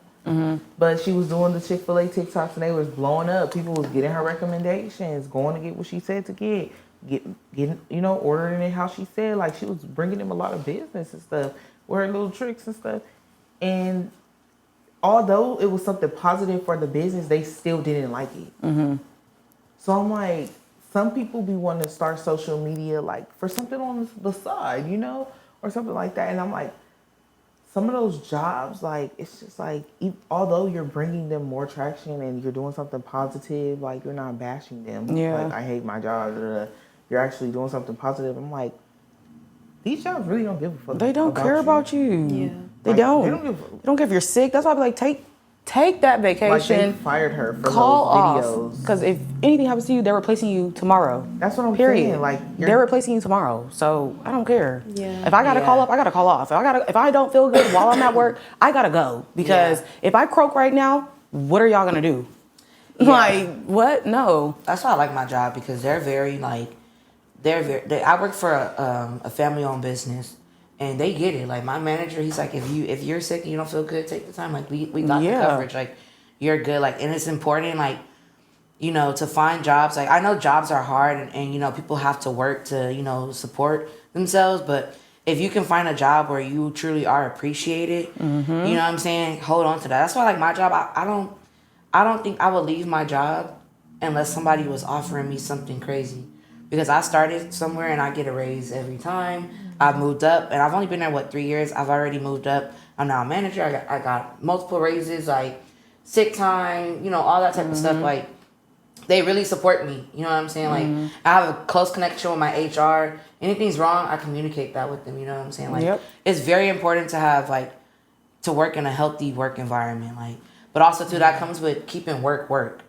But she was doing the Chick-fil-A TikToks and they was blowing up. People was getting her recommendations, going to get what she said to getting, ordering it how she said. Like, she was bringing them a lot of business and stuff, with her little tricks and stuff. And although it was something positive for the business, they still didn't like it. So I'm like, some people be wanting to start social media like for something on the side, or something like that. And I'm like, some of those jobs, like, it's just like, although you're bringing them more traction and you're doing something positive, like, you're not bashing them. Yeah. Like, I hate my job. You're actually doing something positive. I'm like, these jobs really don't give a fuck. They don't care about you. Yeah. They Like, don't. they don't give They don't care if you're sick. That's why I be like, take that vacation. Like, they fired her for call those off. videos. Because if anything happens to you, they're replacing you tomorrow. That's what I'm Period. saying. Like, they're replacing you tomorrow. So I don't care. Yeah. If I gotta call up, I gotta call off. If I don't feel good while I'm at work, I gotta go. Because if I croak right now, what are y'all gonna do? Like, what? No. That's why I like my job, because they're very like, I work for a family-owned business, and they get it. Like, my manager, he's like, if you're sick and you don't feel good, take the time. Like, we got the coverage. Like, you're good. Like, and it's important, like, you know, to find jobs. Like, I know jobs are hard, and you know, people have to work to, you know, support themselves, but if you can find a job where you truly are appreciated, you know what I'm saying, hold on to that. That's why, like, my job, I don't think I would leave my job unless somebody was offering me something crazy. Because I started somewhere and I get a raise every time. I've moved up, and I've only been there, 3 years? I've already moved up. I'm now a manager. I got multiple raises, like sick time, you know, all that type of stuff. Like, they really support me. You know what I'm saying? Like, I have a close connection with my HR. Anything's wrong, I communicate that with them. You know what I'm saying? Like, it's very important to have, like, to work in a healthy work environment. Like, but also, too, that comes with keeping work.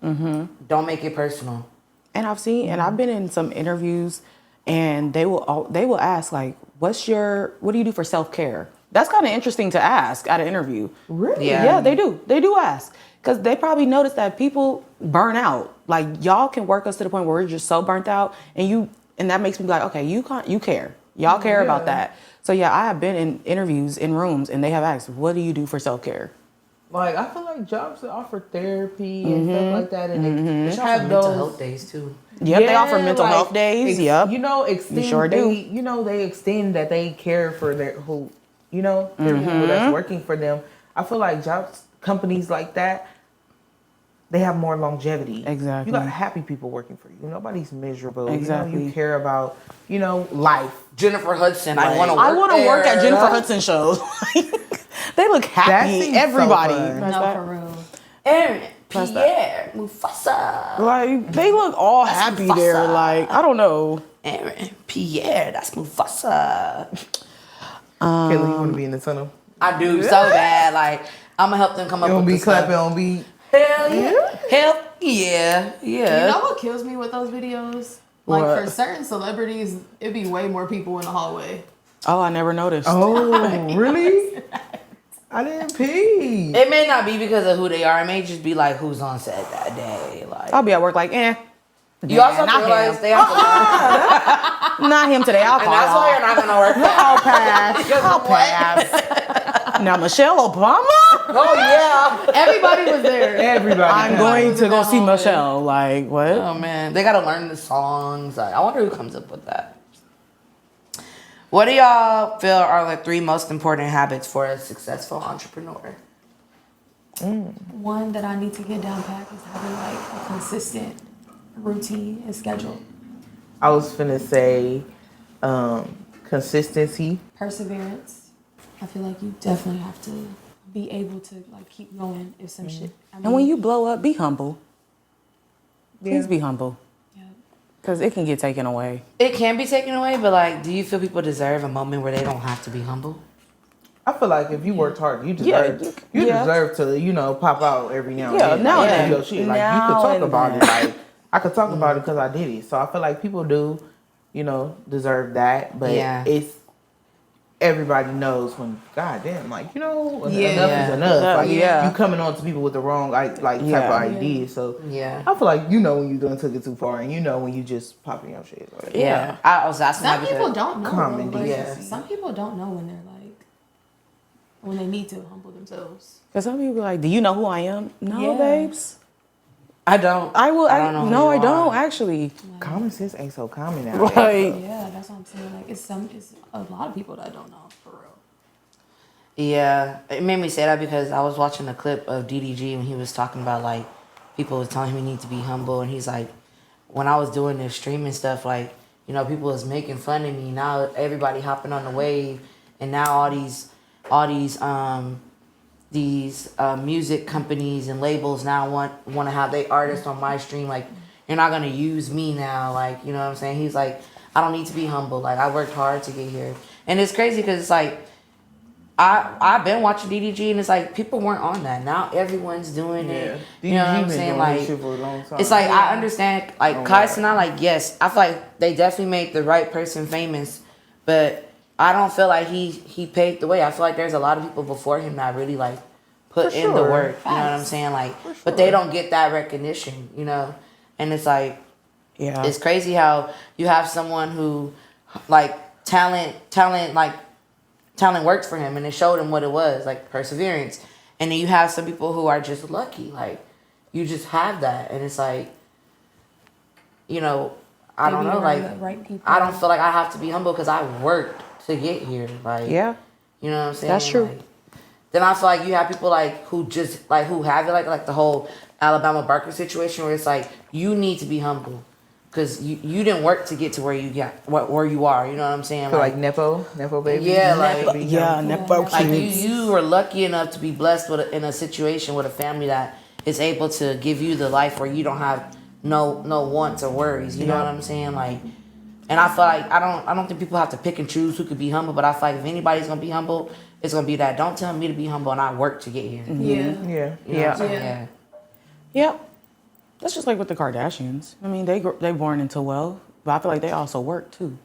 Don't make it personal. And I've been in some interviews, and they will ask, like, what do you do for self-care? That's kind of interesting to ask at an interview. Really? Yeah, they do. They do ask, because they probably notice that people burn out. Like, y'all can work us to the point where we're just so burnt out, and that makes me be like, okay, you care. Y'all care about that. So yeah, I have been in interviews in rooms, and they have asked, what do you do for self-care? Like, I feel like jobs that offer therapy and stuff like that, and they They have have those mental health days too. Yep, they offer mental health days. Yep, you know, extend. You sure do. You know, they extend that they care for their who, you know, the people that's working for them. I feel like companies like that, they have more longevity. Exactly. You got happy people working for you. Nobody's miserable. Exactly. You know, you care about, you know, life. Jennifer Hudson, I Like, want to work at there. Jennifer Hudson shows. They look happy. seems so Everybody. fun. No, for real. Aaron, Plus Pierre, Mufasa. Like, they look all happy there. Mufasa. Like, I don't know. Aaron, Pierre, that's Mufasa. Kelly, you want to be in the tunnel? I do so bad. Like, I'm gonna help them come up You with don't be the stuff. clapping on beat. Hell yeah. Hell yeah. Yeah. You know what kills me with those videos? Like, What? for certain celebrities, it'd be way more people in the hallway. Oh, I never noticed. Oh, really? I didn't pee. It may not be because of who they are. It may just be like who's on set that day. Like, I'll be at work like, you also not realize him. they have to learn. Not him today. I'll And call that's why off. you're not gonna work. I'll pass. I'll pass. Now, Michelle Obama? Oh yeah. Everybody was there. Everybody. I'm going to go see hallway. Michelle. Like, what? Oh man, they gotta learn the songs. Like, I wonder who comes up with that. What do y'all feel are the 3 most important habits for a successful entrepreneur? One that I need to get down pat is having like a consistent routine and schedule. I was finna say consistency. Perseverance. I feel like you definitely have to be able to like keep going if some shit. I mean, And when you blow up, be humble. Please be humble. yeah. Because it can get taken away. It can be taken away, but like, do you feel people deserve a moment where they don't have to be humble? I feel like if you worked hard, you Yeah, deserve yeah. deserve to, you know, pop out every now and Yeah, then. now Like, and your then. shit. Like, you Now could talk and about then. it. Like, I could talk about it because I did it. So I feel like people do, you know, deserve that. But Yeah. it's everybody knows when, goddamn, like, you know, Yeah. enough is enough. Like, Yeah. you coming on to people with the wrong type of Yeah. idea. So Yeah. I feel like you know when you done took it too far, and you know when you just popping your shit. Like, Yeah. I was asking Some that people because don't know. Common Like, decency. some people don't know when they're like when they need to humble themselves. Because some people be like, do you know who I am? No, Yeah. babes. I don't. I will. I don't know. No, who I you don't, are. actually. common sense ain't so common now. Right. Yeah, that's what I'm saying. Like it's a lot of people that don't know for real. Yeah, it made me say that because I was watching a clip of DDG when he was talking about like people was telling him he need to be humble, and he's like, when I was doing this streaming stuff, like, you know, people was making fun of me. Now everybody hopping on the wave, and now all these music companies and labels now want to have their artists on my stream. Like, you're not gonna use me now. Like, you know what I'm saying? He's like, I don't need to be humble. Like, I worked hard to get here, and it's crazy because it's like. I've been watching DDG, and it's like people weren't on that. Now everyone's doing it. You know what I'm saying? Like, it's like I understand. Like Kai Cenat, like, yes, I feel like they definitely made the right person famous, but I don't feel like he paved the way. I feel like there's a lot of people before him that really like put For in the sure. work. You know what I'm saying? Like, but they don't get that recognition, you know? And it's like, Yeah. it's crazy how you have someone who, like, talent worked for him and it showed him what it was, like perseverance. And then you have some people who are just lucky, like, you just have that. And it's like, you know, I don't know, like, right people. I don't feel like I have to be humble because I worked to get here. Like, Yeah. you know what I'm saying? That's true. Like, then I feel like you have people like who just like who have it like the whole Alabama Barker situation where it's like you need to be humble because you didn't work to get to where you got where you are. You know what I'm saying? So like Nepo baby. Yeah, like Yeah, Nepo like kids. you were lucky enough to be blessed with in a situation with a family that is able to give you the life where you don't have no wants or worries. You know what I'm saying? Like, and I feel like I don't think people have to pick and choose who could be humble, but I feel like if anybody's gonna be humble, it's gonna be that. Don't tell me to be humble and I work to get here. Yeah. Yeah. You know what I'm Yeah. saying? Yeah. Yep. That's just like with the Kardashians. I mean, they born into wealth, but I feel like they also work too.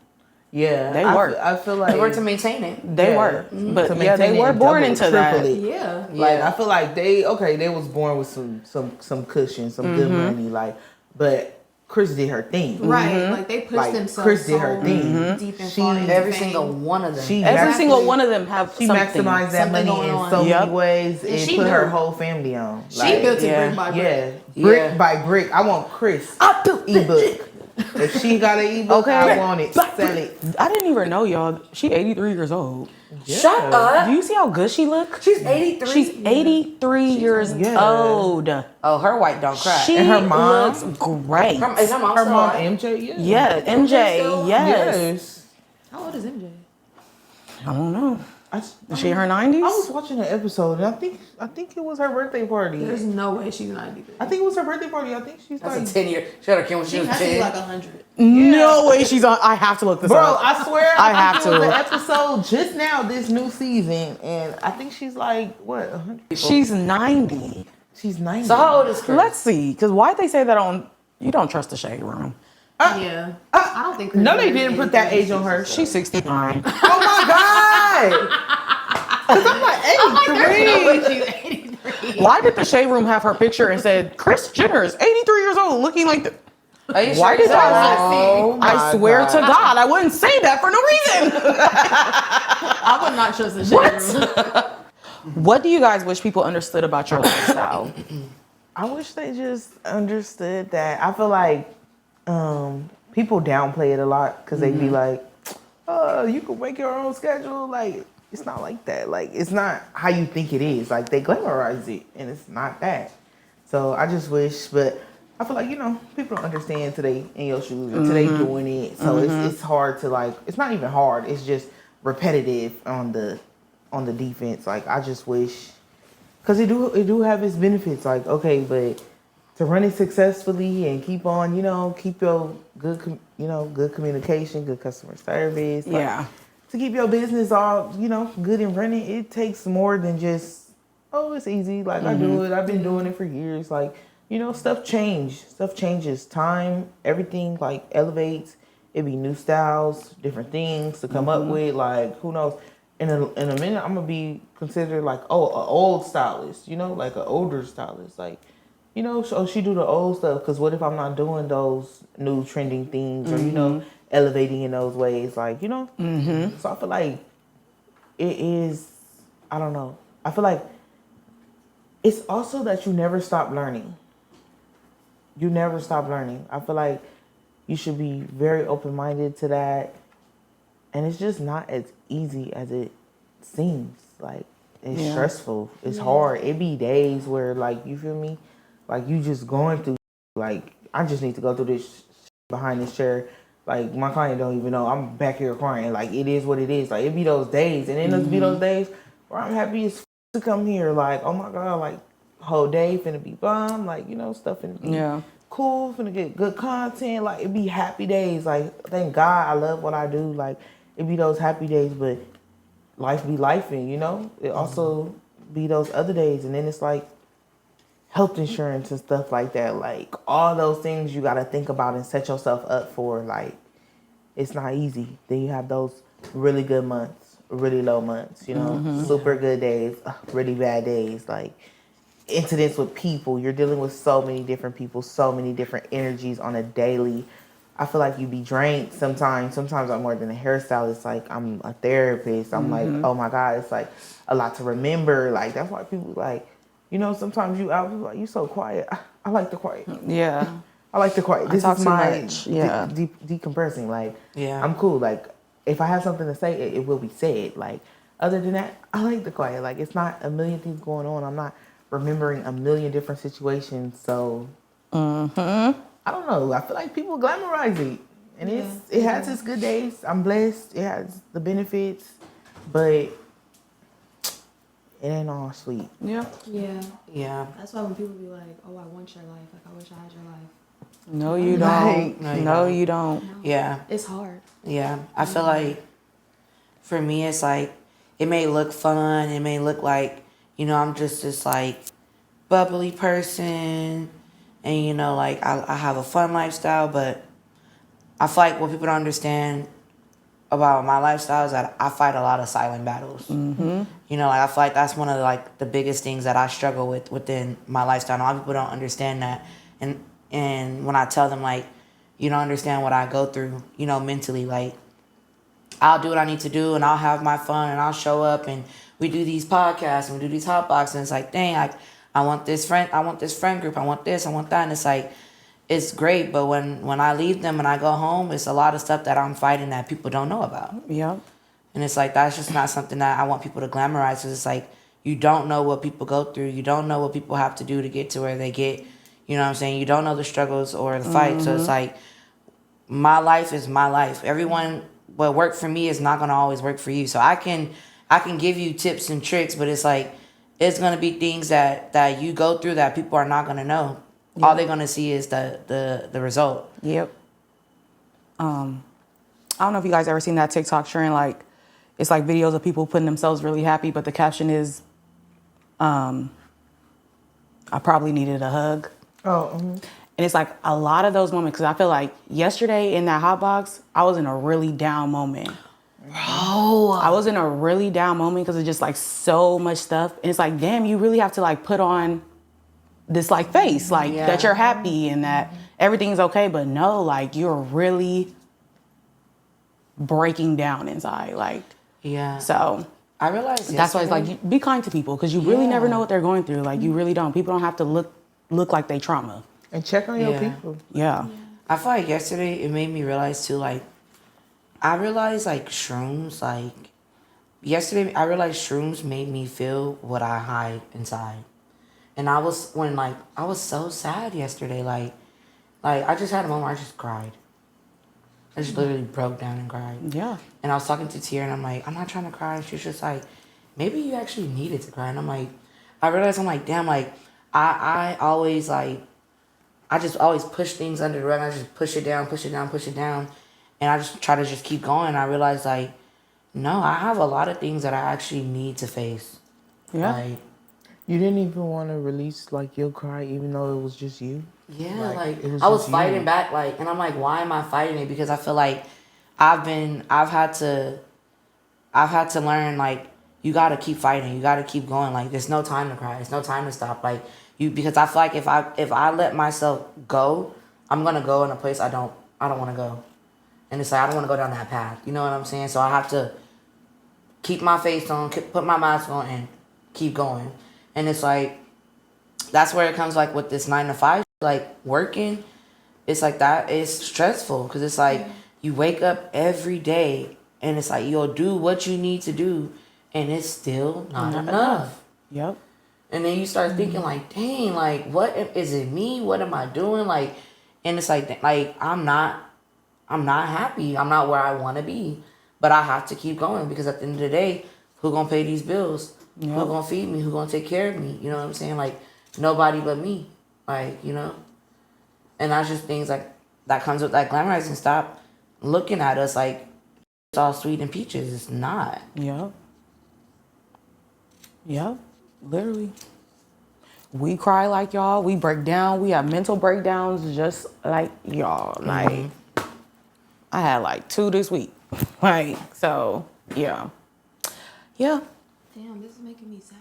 Yeah. They I work. I feel like They work to maintain it. They Yeah. work, but To yeah, they maintain it were and born double, into that. triple it. Yeah. Like Yeah. I feel like they was born with some cushion, some good money. Like, but Chris did her thing. Right. Like they pushed Like, themselves Chris did so her thing. deep and She- far into Every fame. single one of them. She Every Exactly. single one of them have She something. maximized that Something money going in on. so Yep. many ways and she put her built- whole family on. She Like, built it yeah. brick by brick. yeah, brick Yeah. by brick. I want Chris ebook. If she got an ebook, Okay. I want it. Sell it. I didn't even know, y'all. She 83 years old. Shut Do up. you see how good she look? She's 83. She's 83 years Yeah. old. Oh, her white don't crack. She And her mom? looks great. Is her mom Her still mom, alive? MJ, yeah. Yeah, MJ. still- Yes. Yes. How old is MJ? I don't know. I, Is she in her 90s? I was watching an episode and I think it was her birthday party. There's no way she's 93. I think it was her birthday party. I think she's That's like, a 10-year. She had her kid when she was 10. 100. No way she's on. I have to look this bro, up. I swear, I think have it was to. an episode just now this new season, and I think she's like what 100. She's 90. She's 90. So how old is Chris? Let's see, because why'd they say that on? You don't trust the shade room. Yeah. I don't think. No, they didn't put that age on her. She's 69. Oh my god! 'Cause I'm like 83. She's 83. Why did the shade room have her picture and said Kris Jenner is 83 years old, looking like the? Are you Why sure did you I? Oh I my swear God. to God, I wouldn't say that for no reason. I would not trust the shade room. What do you guys wish people understood about your lifestyle? I wish they just understood that. I feel like people downplay it a lot because they be like, "Oh, you can make your own schedule." Like it's not like that. Like it's not how you think it is. Like they glamorize it, and it's not that. So I just wish, but I feel like people don't understand today in your shoes or today doing it. So it's hard to like. It's not even hard. It's just repetitive on the defense. Like I just wish. Cause it do have its benefits. Like okay, but to run it successfully and keep on, keep your good communication, good customer service. Like, Yeah. To keep your business all good and running, it takes more than just it's easy. Like I do it. I've been doing it for years. Like stuff changes. Time, everything like elevates. It be new styles, different things to come up with. Like who knows. In a minute, I'm gonna be considered like an old stylist, like an older stylist, like, so she do the old stuff. Cause what if I'm not doing those new trending things or elevating in those ways, like So I feel like it is. I don't know. I feel like it's also that you never stop learning. You never stop learning. I feel like you should be very open-minded to that. And it's just not as easy as it seems. Like, it's stressful. It's hard. It be days where, like, you feel me? Like, you just going through, like, I just need to go through this behind this chair. Like, my client don't even know. I'm back here crying. Like, it is what it is. Like, it be those days. And then it be those days where I'm happy as to come here. Like, oh, my God. Like, whole day finna be bomb. Like, stuff finna be cool. Finna get good content. Like, it be happy days. Like, thank God I love what I do. Like, it be those happy days, but life be lifing, It also be those other days, and then it's like health insurance and stuff like that. Like all those things you got to think about and set yourself up for. Like it's not easy. Then you have those really good months, really low months, you know, super good days, really bad days, like incidents with people. You're dealing with so many different people, so many different energies on a daily. I feel like you be drained sometimes. Sometimes I'm more than a hairstylist. Like I'm a therapist. I'm like, oh my God, it's like a lot to remember. Like that's why people like, you know, sometimes you out, people like, you so quiet. I like the quiet. Yeah. I like the quiet. This talk is too my much. Yeah. decompressing. Like, Yeah. I'm cool. Like, if I have something to say, it will be said. Like, other than that, I like the quiet. Like, it's not a million things going on. I'm not remembering a million different situations. So, I don't know. I feel like people glamorize it, and it has its good days. I'm blessed. It has the benefits, but it ain't all sweet. Yeah. Yeah. Yeah. That's why when people be like, "Oh, I want your life," like I wish I had your life. No, you Like, don't. No, you don't. Yeah. It's hard. Yeah. I feel like for me, it's like, it may look fun. It may look like, you know, I'm just this like bubbly person. And, you know, like I have a fun lifestyle. But I feel like what people don't understand about my lifestyle is that I fight a lot of silent battles. Mm-hmm. You know, like I feel like that's one of the, like the biggest things that I struggle with within my lifestyle. And a lot of people don't understand that. And when I tell them, like, you don't understand what I go through, you know, mentally, like, I'll do what I need to do and I'll have my fun and I'll show up and we do these podcasts and we do these hot boxes and it's like, dang, like, I want this friend group, I want this, I want that. And it's like, it's great, but when I leave them and I go home, it's a lot of stuff that I'm fighting that people don't know about. Yeah. And it's like, that's just not something that I want people to glamorize. Because it's like, you don't know what people go through. You don't know what people have to do to get to where they get. You know what I'm saying? You don't know the struggles or the fight. So it's like, my life is my life. Everyone, what worked for me is not going to always work for you. So I can give you tips and tricks, but it's like, it's going to be things that you go through that people are not going to know. Yep. All they're going to see is the result. Yep. I don't know if you guys ever seen that TikTok trend, like, it's like videos of people putting themselves really happy, but the caption is, I probably needed a hug. Oh, And it's like a lot of those moments, because I feel like yesterday in that hot box, I was in a really down moment. Oh, I was in a really down moment because it's just like so much stuff. And it's like, damn, you really have to like put on this like face, like that you're happy and that everything's okay. But no, like you're really breaking down inside. Like, so I realized that's why it's like, be kind to people because you really never know what they're going through. Like you really don't. People don't have to look like they trauma. and check on your people. Yeah. I feel like yesterday it made me realize too, like, I realized like shrooms, like, yesterday I realized shrooms made me feel what I hide inside. And I was so sad yesterday, like I just had a moment where I just cried. I just literally broke down and cried. Yeah. And I was talking to Tia and I'm like, I'm not trying to cry. And she's just like, maybe you actually needed to cry. And I'm like, I realized I'm like, damn, like, I always like, I just always push things under the rug. I just push it down. And I just try to just keep going. I realized like, no, I have a lot of things that I actually need to face. Yeah. Like, You didn't even want to release like your cry, even though it was just you. yeah, like it was I was just fighting you. back, like, and I'm like, why am I fighting it? Because I feel like I've had to learn, like, you gotta keep fighting, you gotta keep going. Like, there's no time to cry, there's no time to stop. Like, because I feel like if I let myself go, I'm gonna go in a place I don't want to go, and it's like I don't want to go down that path. You know what I'm saying? So I have to keep my face on, put my mask on, and keep going. And it's like, that's where it comes, like, with this 9 to 5, like, working. It's like that. It's stressful because it's like you wake up every day and it's like you'll do what you need to do and it's still not enough. Yep. And then you start thinking like, dang, like, what is it me? What am I doing? Like, and it's like I'm not happy. I'm not where I want to be, but I have to keep going because at the end of the day, who gonna pay these bills? Who gonna feed me? Who gonna take care of me? You know what I'm saying? Like, nobody but me. Like, you know? And that's just things like that comes with that glamorizing. Stop looking at us like it's all sweet and peaches. It's not. Yep. Yep. Literally. We cry like y'all. We break down. We have mental breakdowns just like y'all. Like, I had like 2 this week. Like, so, yeah. Yeah. Damn, this is making me sad.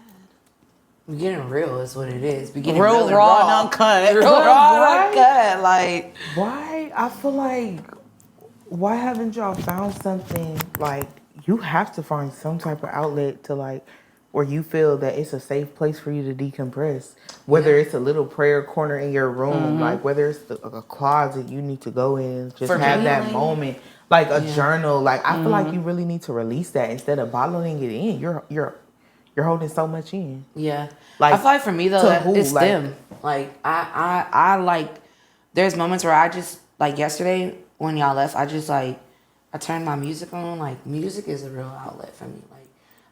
We getting real is what it is. We getting Real and raw and uncut. Real But raw and why? uncut. Like, Why? I feel like, why haven't y'all found something, like, you have to find some type of outlet to, like, where you feel that it's a safe place for you to decompress. Whether it's a little prayer corner in your room, like whether it's a closet you need to go in and just For have me, that moment, like a Yeah. journal. Like, I feel like you really need to release that instead of bottling it in. You're holding so much in. yeah. Like, I feel like for me though, to that who? it's Like- them. Like I like. There's moments where I just like yesterday when y'all left. I just like I turned my music on. Like music is a real outlet for me. Like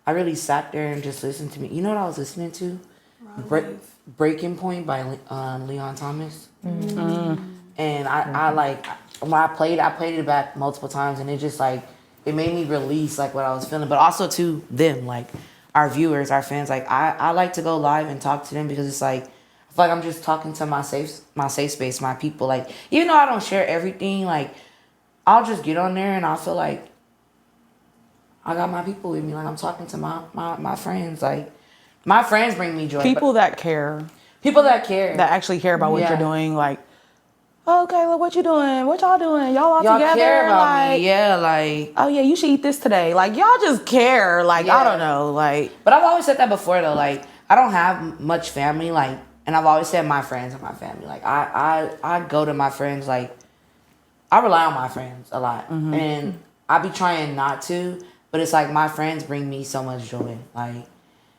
I really sat there and just listened to me. You know what I was listening to? Breaking Point by Leon Thomas. And I like when I played it back multiple times, and it just like it made me release like what I was feeling, but also to them, like our viewers, our fans. Like I like to go live and talk to them because it's like I feel like I'm just talking to my safe space, my people. Like even though I don't share everything, like I'll just get on there and I'll feel like I got my people with me. Like I'm talking to my friends. Like my friends bring me joy. People that care, People that care. that actually care about what Yeah. you're doing. Like, oh, Kayla, what you doing? What y'all doing? Y'all all Y'all together? care about like, me. Yeah, like. oh yeah, you should eat this today. Like, y'all just care. Like, Yeah. I don't know. Like, But I've always said that before though. Like I don't have much family. Like, and I've always said my friends are my family. Like I go to my friends. Like I rely on my friends a lot, and I be trying not to. But it's like my friends bring me so much joy. Like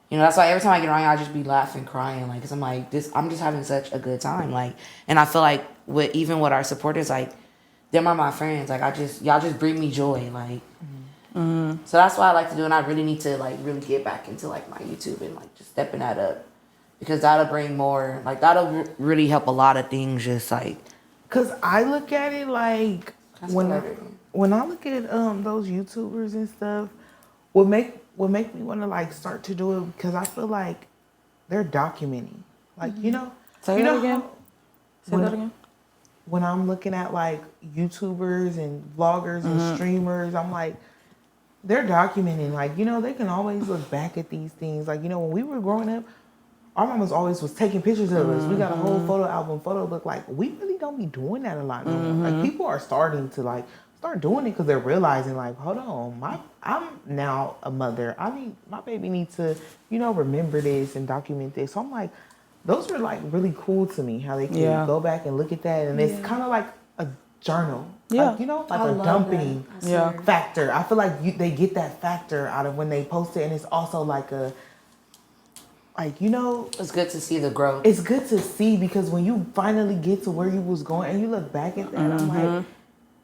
you know, that's why every time I get around you, I just be laughing, crying. Like, cause I'm like this. I'm just having such a good time. Like, and I feel like with even with our supporters, like them are my friends. Like y'all just bring me joy. Like. So that's why I like to do, and I really need to like really get back into like my YouTube and like just stepping that up, because that'll bring more, like that'll really help a lot of things. Just like Cause I look at it like That's when what I do. when I look at those YouTubers and stuff, what make me want to like start to do it, because I feel like they're documenting, like you know. Say you that know again. how- Say when- that again. When I'm looking at like YouTubers and vloggers and streamers, I'm like, they're documenting. Like, you know, they can always look back at these things. Like, you know, when we were growing up, our mamas always was taking pictures of us. We got a whole photo album, photo book. Like, we really don't be doing that a lot no more. Like, people are starting to like start doing it because they're realizing, like, hold on, I'm now a mother. My baby needs to, you know, remember this and document this. So I'm like, those were like really cool to me, how they can Yeah. go back and look at that, and it's kind of like a journal. Yeah. Like, you know, like I a love dumping that. I Yeah. swear. factor. I feel like they get that factor out of when they post it, and it's also like you know, it's good to see the growth. it's good to see, because when you finally get to where you was going and you look back at that, I'm like,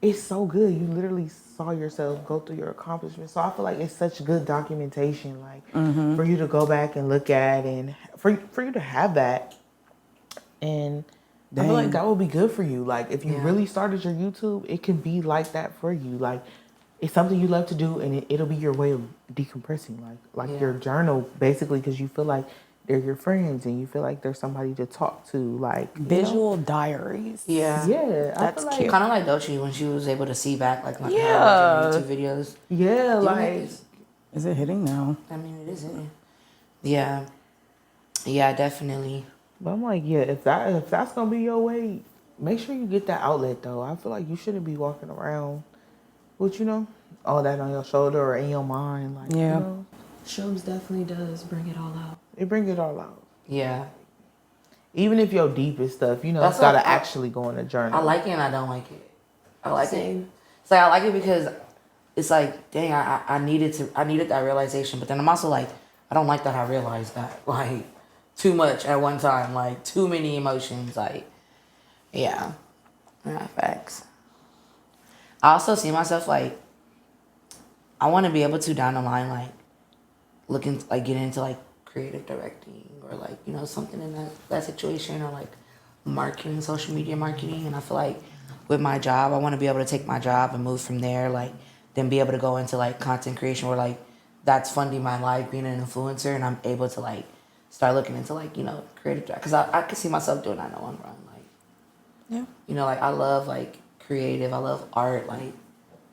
it's so good. You literally saw yourself go through your accomplishments. So I feel like it's such good documentation, like for you to go back and look at, and for you to have that. And I feel like that would be good for you. Like if you really started your YouTube, it can be like that for you. Like it's something you love to do, and it'll be your way of decompressing, like your journal, basically, because you feel like they're your friends and you feel like there's somebody to talk to, like you know? Visual diaries. Yeah. Yeah, That's I feel like, cute. Kind of like Dochi when she was able to see back like her Yeah. YouTube videos. Yeah, Even like if it's- Is it hitting now? I mean, it is. Yeah. Yeah, definitely. but I'm like, yeah, if that's gonna be your way, make sure you get that outlet though. I feel like you shouldn't be walking around with, you know, all that on your shoulder or in your mind. Like, Yeah. you know, Shrooms definitely does bring it all out. they bring it all out. Yeah. Even if your deepest stuff, you know, That's it's gotta what actually go in a journal. I like it and I don't like it. I like it. Same. It's like I like it because it's like, dang, I needed that realization, but then I'm also like, I don't like that I realized that. Like too much at one time, like too many emotions, like yeah. Facts. I also see myself like I wanna be able to down the line like get into like creative directing or like, you know, something in that situation, or like marketing, social media marketing. And I feel like with my job, I want to be able to take my job and move from there, like then be able to go into like content creation where like that's funding my life, being an influencer, and I'm able to like start looking into like, you know, creative, because I could see myself doing that in the long run. Like, Yeah. you know, like I love like creative, I love art, like,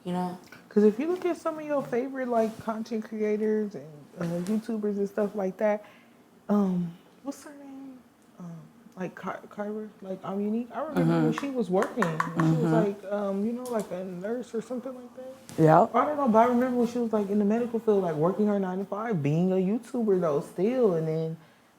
you know. Because if you look at some of your favorite like content creators and YouTubers and stuff like that. What's her name? Like Kyra, like I'm Unique. I remember when she was working. She was like, like a nurse or something like that. Yeah. I don't know, but I remember when she was like in the medical field, like working her 9 to 5, being a YouTuber though still, and then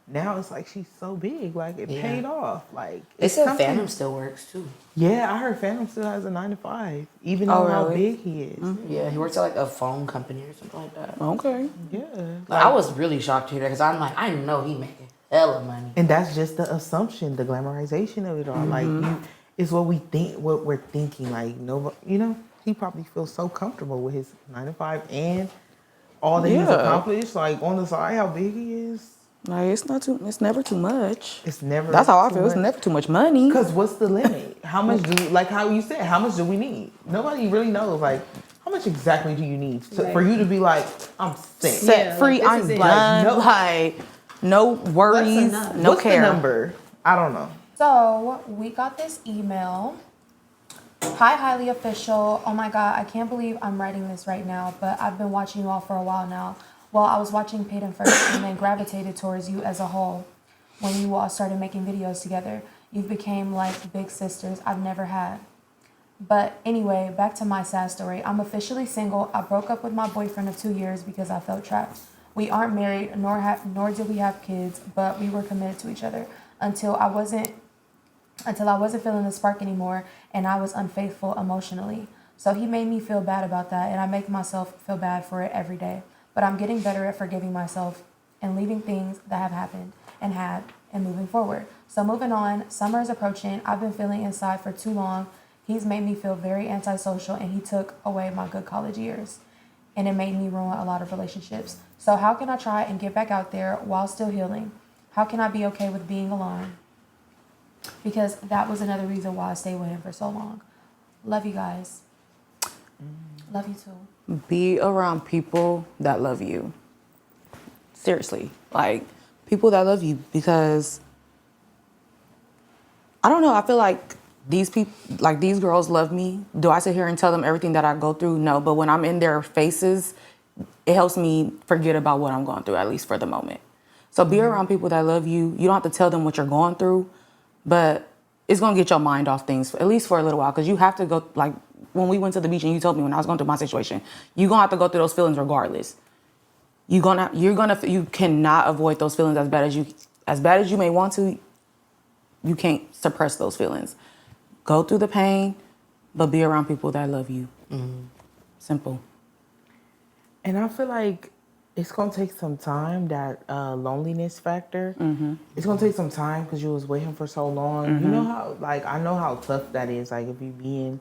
now it's like she's so big, like it paid off. Like They it's said something- Phantom still works too. Yeah, I heard Phantom still has a 9 to 5, even though how really? big he is. Yeah, he works at like a phone company or something like that. Okay. Yeah, Like, I was really shocked to hear that because I'm like, I know he making hella money. and that's just the assumption, the glamorization of it all. Like it's what we think, what we're thinking. Like nobody, he probably feels so comfortable with his 9 to 5 and all that he's accomplished. Like on the side, how big he is. Like it's never too much. It's never. That's how I too feel. It's much. never too much money. Because what's the limit? How much do like how you said? How much do we need? Nobody really knows. Like how much exactly do you need for you to be like I'm set? Set free. this I'm is it. done. Like, no worries. enough? No What's care. the number? I don't know. So we got this email. Hi, highly official. Oh my God, I can't believe I'm writing this right now, but I've been watching you all for a while now. Well, I was watching Peyton first and then gravitated towards you as a whole. When you all started making videos together, you became like big sisters I've never had. But anyway, back to my sad story. I'm officially single. I broke up with my boyfriend of 2 years because I felt trapped. We aren't married, nor did we have kids, but we were committed to each other until I wasn't feeling the spark anymore, and I was unfaithful emotionally. So he made me feel bad about that, and I make myself feel bad for it every day. But I'm getting better at forgiving myself and leaving things that have happened and moving forward. So moving on, summer is approaching. I've been feeling inside for too long. He's made me feel very antisocial, and he took away my good college years. And it made me ruin a lot of relationships. So how can I try and get back out there while still healing? How can I be okay with being alone? Because that was another reason why I stayed with him for so long. Love you guys. Love you too. Be around people that love you. Seriously. Like, people that love you, because I don't know, I feel like these people, like these girls love me. Do I sit here and tell them everything that I go through? No, but when I'm in their faces, it helps me forget about what I'm going through, at least for the moment. So be around people that love you. You don't have to tell them what you're going through, but it's going to get your mind off things, at least for a little while, because you have to go, like when we went to the beach and you told me when I was going through my situation, you're going to have to go through those feelings regardless. You cannot avoid those feelings as bad as you may want to. You can't suppress those feelings. Go through the pain, but be around people that love you. Simple. And I feel like it's gonna take some time, that loneliness factor. It's gonna take some time because you was with him for so long. You know how, like, I know how tough that is. Like, if you be in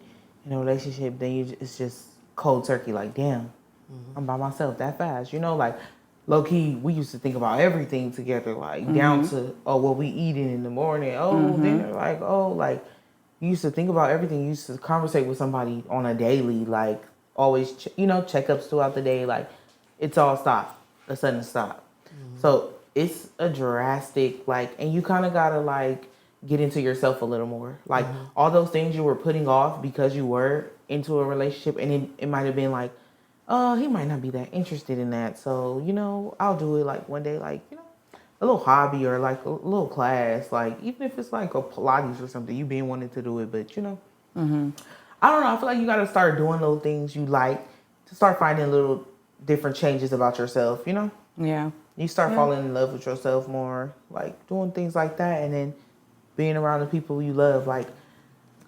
a relationship, then it's just cold turkey. Like, damn, I'm by myself that fast. Like, low key, we used to think about everything together, like down to what we eating in the morning. Dinner, like you used to think about everything. You used to conversate with somebody on a daily, like always, checkups throughout the day. Like, it's all stopped, a sudden stop. So it's a drastic, like, and you kind of gotta like get into yourself a little more. Like all those things you were putting off because you were into a relationship, and it might have been like, oh, he might not be that interested in that. So, I'll do it like one day, like, a little hobby or like a little class, like even if it's like a Pilates or something, you been wanting to do it, but I don't know. I feel like you got to start doing little things you like to start finding little different changes about yourself, Yeah. You start falling in love with yourself more, like doing things like that, and then being around the people you love, like,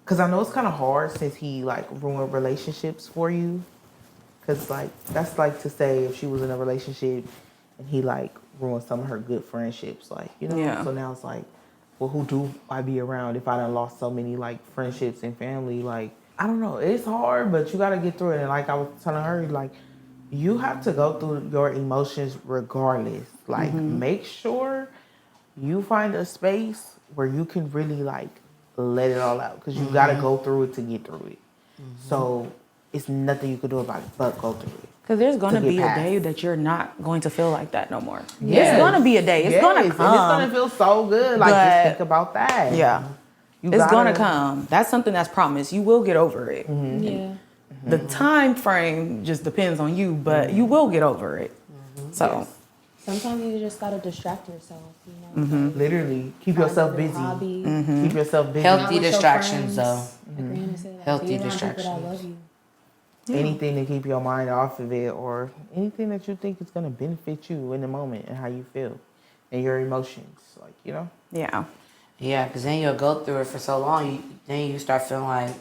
because I know it's kind of hard since he like ruined relationships for you. Because, like, that's like to say if she was in a relationship and he, like, ruined some of her good friendships, like, Yeah. So now it's like, well, who do I be around if I done lost so many, like, friendships and family? Like, I don't know. It's hard, but you got to get through it. And like I was telling her, like, you have to go through your emotions regardless. Like, make sure you find a space where you can really, like, let it all out. Because you got to go through it to get through it. So it's nothing you can do about it but go through it. Because there's going to be past. a day that you're not going to feel like that no more. Yes. It's going to be a day. It's going to come. And it's going to feel so good. Like, But- just think about that. Yeah. It's going to come. That's something that's promised. You will get over it. Yeah. The time frame just depends on you, but you will get over it. So sometimes you just gotta distract yourself. You know, like, Literally, keep find yourself a busy. hobby. Keep yourself busy. Healthy Not with your distractions, friends. though. Like Rihanna said, like, Healthy be around people that distractions. love you. Anything to keep your mind off of it, or anything that you think is gonna benefit you in the moment and how you feel and your emotions. Like, you know. Yeah. Yeah, because then you'll go through it for so long, then you start feeling like,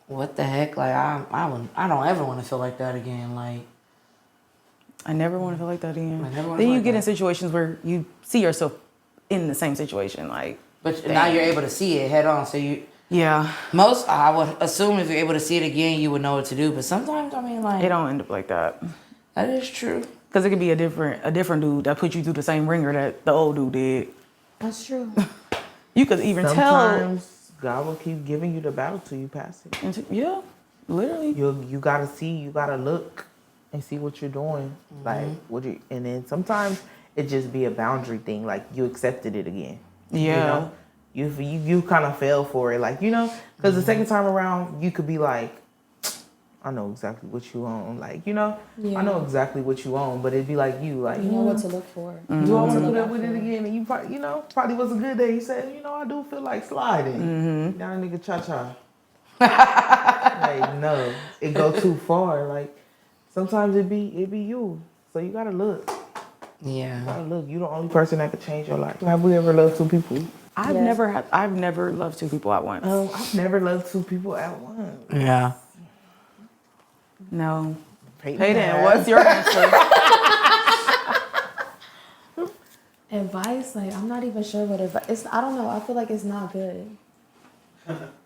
what the heck? Like, I don't ever want to feel like that again. Like, I never want to feel like that again. I never wanna Then feel you like get that. in situations where you see yourself in the same situation. Like, but now you're able to see it head on. So yeah, I would assume if you're able to see it again, you would know what to do. But sometimes, I mean, like, it don't end up like that. that is true. Because it could be a different dude that put you through the same ringer that the old dude did. That's true. You could even Sometimes God will keep giving you the battle till you pass it. tell. Yeah, literally. You gotta see, you gotta look and see what you're doing. Like and then sometimes it just be a boundary thing. Like you accepted it again. Yeah. You know? You kind of fell for it. Like, you know, because the second time around you could be like, I know exactly what you own. Like, you know, Yeah. I know exactly what you own, but it'd be like you You know what to look for. do I want to put up with it again? And you probably, probably was a good day. You said, I do feel like sliding. Now nigga cha-cha. Like, no, it go too far. Like, sometimes it be you. So you gotta look. Yeah. You gotta look. You the only person that could change your life. Have we ever loved two people? I've never loved two people at once. I've never loved two people at once. Yeah. No. Peyton, Hayden, what's your answer? Advice, like I'm not even sure what advice. I don't know. I feel like it's not good.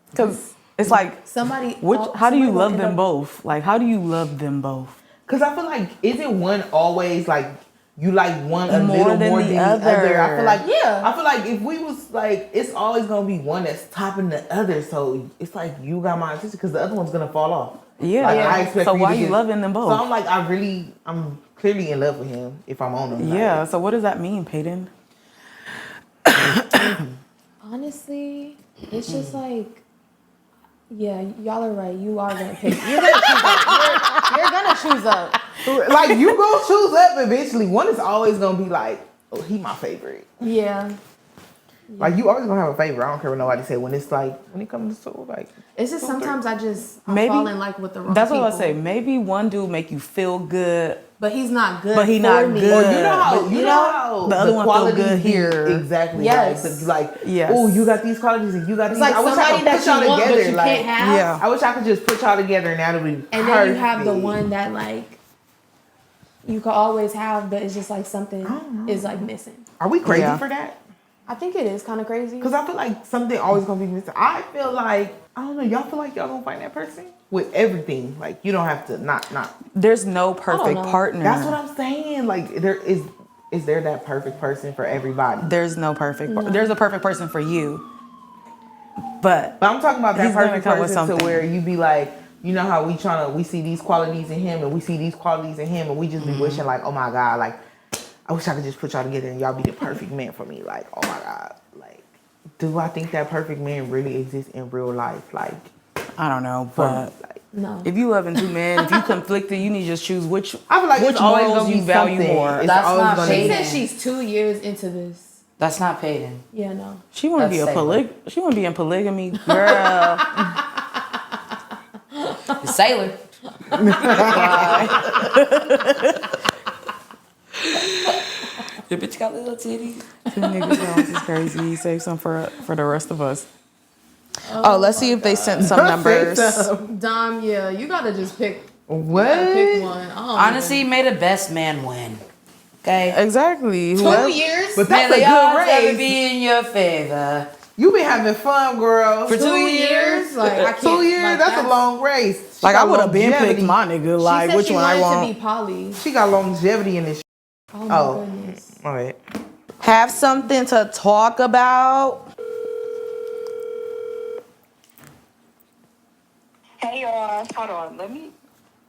Because it's like, Somebody. how do you somebody love will them end up- both? Like, how do you love them both? Because I feel like, isn't one always like, you like one a More little than more the than the other. other? I feel like, Yeah. I feel like if we was like, it's always gonna be one that's topping the other. So it's like you got my attention because the other one's gonna fall off. Yeah. Like, I expect So for why to you get- loving them both? So I'm like, I'm clearly in love with him if I'm on him. Yeah. Like, So what does that mean, Peyton? Honestly, it's just like, yeah, y'all are right. You are gonna pick. You're gonna choose up. You're gonna choose up. like you gonna choose up eventually. One is always gonna be like, oh, he my favorite. Yeah. Like you always gonna have a favorite. I don't care what nobody say. When it's like when it comes to like, It's just sometimes I Maybe- fall in like with the wrong That's what I people. say. Maybe one dude make you feel good. But he's not good. But he for not me. good. or you know how But you know how the other one feel qualities good be here. exactly. Yes. Like Yes. oh, you got these qualities and you got It's these. like I wish I somebody could that put you y'all want, together. but you like, can't have. Yeah. I wish I could just put y'all together and that'll be perfect. And then you have the one that like you could always have, but it's just like something is like missing. Are we crazy Yeah. for that? I think it is kind of crazy. Because I feel like something always gonna be missing. I feel like I don't know. Y'all feel like y'all gonna find that person with everything. Like you don't have to not. There's no perfect know. partner. That's what I'm saying. Like there is there that perfect person for everybody? There's no perfect. There's a perfect person for you, but But I'm talking about that He's gonna perfect come with person to something. where you be like, you know how we see these qualities in him and we see these qualities in him and we just be wishing like, oh my God, like I wish I could just put y'all together and y'all be the perfect man for me. Like, oh my God. Like, do I think that perfect man really exists in real life? Like, I don't know. for But like, No. if you loving two men, if you conflicted, you need to just choose which I feel like which it's always morals gonna you be value something. more. It's That's always not gonna She be. shady. said she's 2 years into this. That's not Peyton. Yeah, no. She want to be That's she want to be in polygamy, girl. The sailor. Your bitch got little titties. Two niggas Jones is crazy. Save some for the rest of us. Oh, let's see if they sent some numbers. Dom, yeah, you gotta just pick. What? Pick one. I don't Honestly, may the best man win. Okay? Exactly. even- 2 years. But May that's the a odds good ever race. be in your favor. You been having fun, girl. For 2 2 years. Like I can't. 2 years, like, that's a long race. She Like I got would have been longevity. picked my nigga. She Like said which she one I wanted want. to be poly. She got longevity in this. Oh my Oh. goodness. All right. Have something to talk about. Hey y'all, hold on. Let me.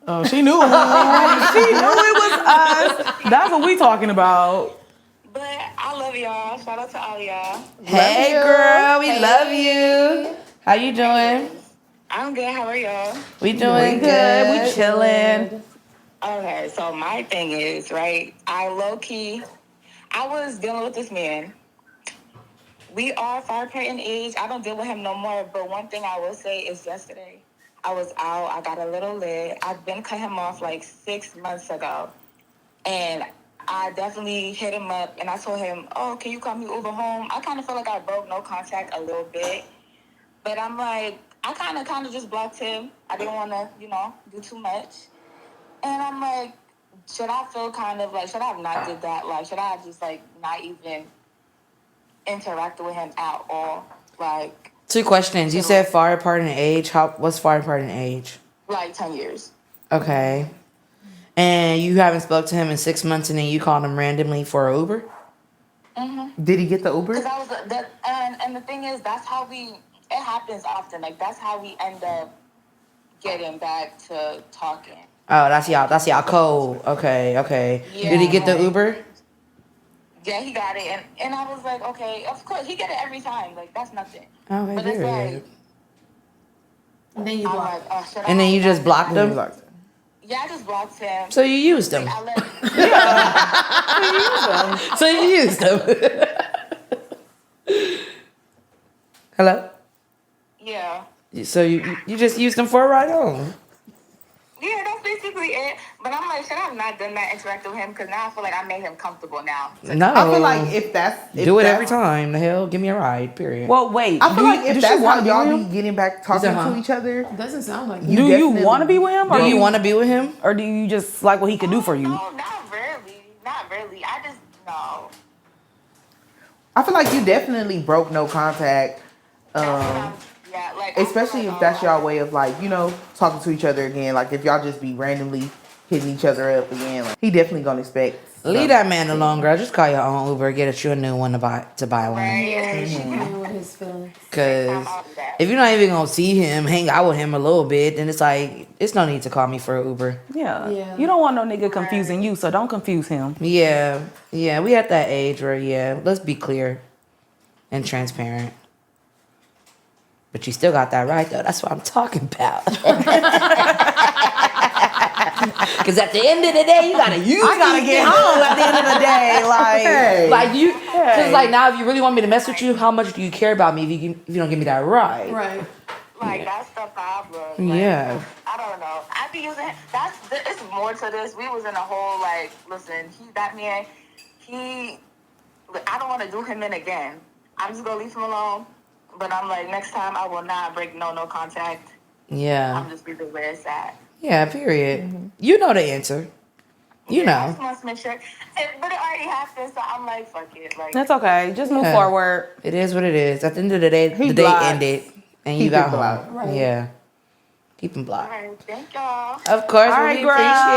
Oh, she knew. She knew it was us. That's what we talking about. But I love y'all. Shout out to all y'all. Hey, you. girl. We love you. How you doing? I'm good. How are y'all? We doing good. We chilling. Okay, so my thing is, right, I was dealing with this man. We are far apart in age. I don't deal with him no more. But one thing I will say is yesterday, I was out. I got a little lit. I've been cut him off like 6 months ago. And I definitely hit him up and I told him, oh, can you call me Uber home? I kind of feel like I broke no contact a little bit. But I'm like, I kind of just blocked him. I didn't want to, do too much. And I'm like, should I feel kind of like, should I have not did that? Like, should I have just like not even interacted with him at all? Like, 2 questions. You said far apart in age. What's far apart in age? like 10 years. Okay. And you haven't spoke to him in 6 months, and then you called him randomly for an Uber? Mm-hmm. Did he get the Uber? Because I was and the thing is, that's how it happens often. Like that's how we end up getting back to talking. Oh, that's y'all code. Okay. Yeah, Did he get the Uber? Yeah, he got it, and I was like, okay, of course he get it every time. Like that's nothing. Okay, But it's like, And then you I'm block. like, oh, should I And then you have just blocked Then him? he blocked him. Yeah, I just blocked him. So you used him. Like, I let So you used him. Hello? yeah. So you just used him for a ride home? Yeah, that's basically it. But I'm like, should I have not done that, interacted with him? Because now I feel like I made him comfortable now. No. I feel like if do it every time. The hell, give me a ride. Period. Well, wait. I feel like if does that's she how want to y'all be be with him? getting back talking huh? to each other, Doesn't sound like You Do you definitely- want to be with him, or do you want to be with him? or do you just like what he could do for you? No, not really. Not really. I just, no. I feel like you definitely broke no contact. Yeah, like I Especially feel if like, that's y'all way of like, talking to each other again. Like if y'all just be randomly hitting each other up again, like he definitely gonna expect. Leave that man alone, girl. Just call your own Uber. Get you a new one to buy one. Right. Yeah, she playing with his feelings. Because if you're not even gonna see him, hang out with him a little bit, then it's like it's no need to call me for an Uber. Yeah. Yeah. You don't want no nigga confusing you, so don't confuse him. Yeah. We at that age where let's be clear and transparent. But you still got that right though. That's what I'm talking about. Because at the end of the day, you gotta use. I gotta get home at the end of the day. Like, Hey. Like you, because like now, if you really want me to mess with you, how much do you care about me if you don't give me that ride? Right. Like that's the problem. Like, Yeah. I don't know. I be using it's more to this. We was in a whole like, listen, that man, I don't want to do him in again. I'm just gonna leave him alone. But I'm like, next time I will not break no contact. Yeah. I'm just leave it where it's at. Yeah. Period. You know the answer. You I know. just want to make sure. But it already happened, so I'm like, fuck it. Like, that's okay. Just move Yeah. forward. It is what it is. At the end of the day, He the day blocked. ended, and you Keep got it home. blocked. Right. Yeah. Keep him blocked. all right, thank y'all. Of course, All we right, girl.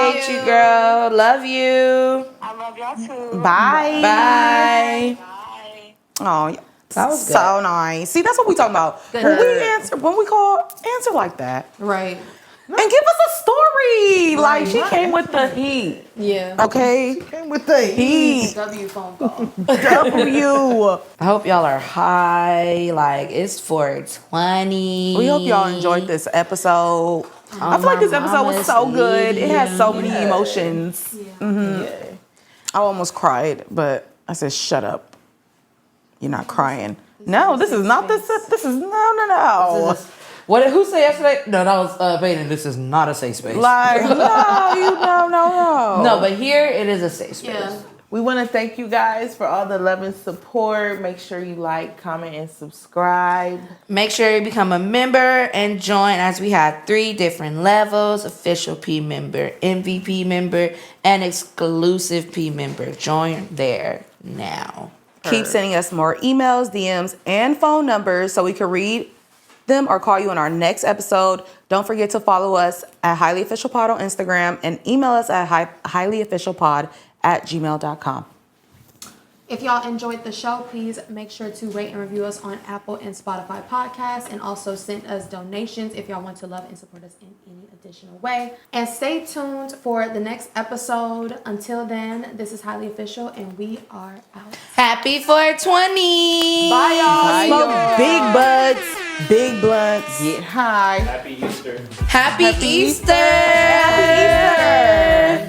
appreciate you, girl. Love you. I love y'all too. Bye. Bye. Bye. Oh, That was good. so nice. See, that's what we talking about. When we call, answer like that. Right. And give us a story. Like, she came with the heat. Yeah. Okay? Came with the heat. W phone call. W. I hope y'all are high. Like, it's 420. We hope y'all enjoyed this episode. I feel like this episode was so good. It has so many emotions. I almost cried, but I said, shut up. You're not crying. No, this is not this. This is no. What? Who said yesterday? No, that was Peyton. This is not a safe space. Like, no. No, but here it is a safe space. Yeah. We want to thank you guys for all the love and support. Make sure you like, comment, and subscribe. Make sure you become a member and join, as we have 3 different levels: official P member, MVP member, and exclusive P member. Join there now. Keep sending us more emails, DMs, and phone numbers so we can read them or call you in our next episode. Don't forget to follow us at Highly Official Pod on Instagram and email us at highlyofficialpod@gmail.com. If y'all enjoyed the show, please make sure to rate and review us on Apple and Spotify podcasts, and also send us donations if y'all want to love and support us in any additional way. And stay tuned for the next episode. Until then, this is Highly Official, and we are out. Happy 420. Bye, y'all. Bye, Smoke y'all. big buds. Big blunts. Get high. Happy Easter. Happy Easter. Happy Easter.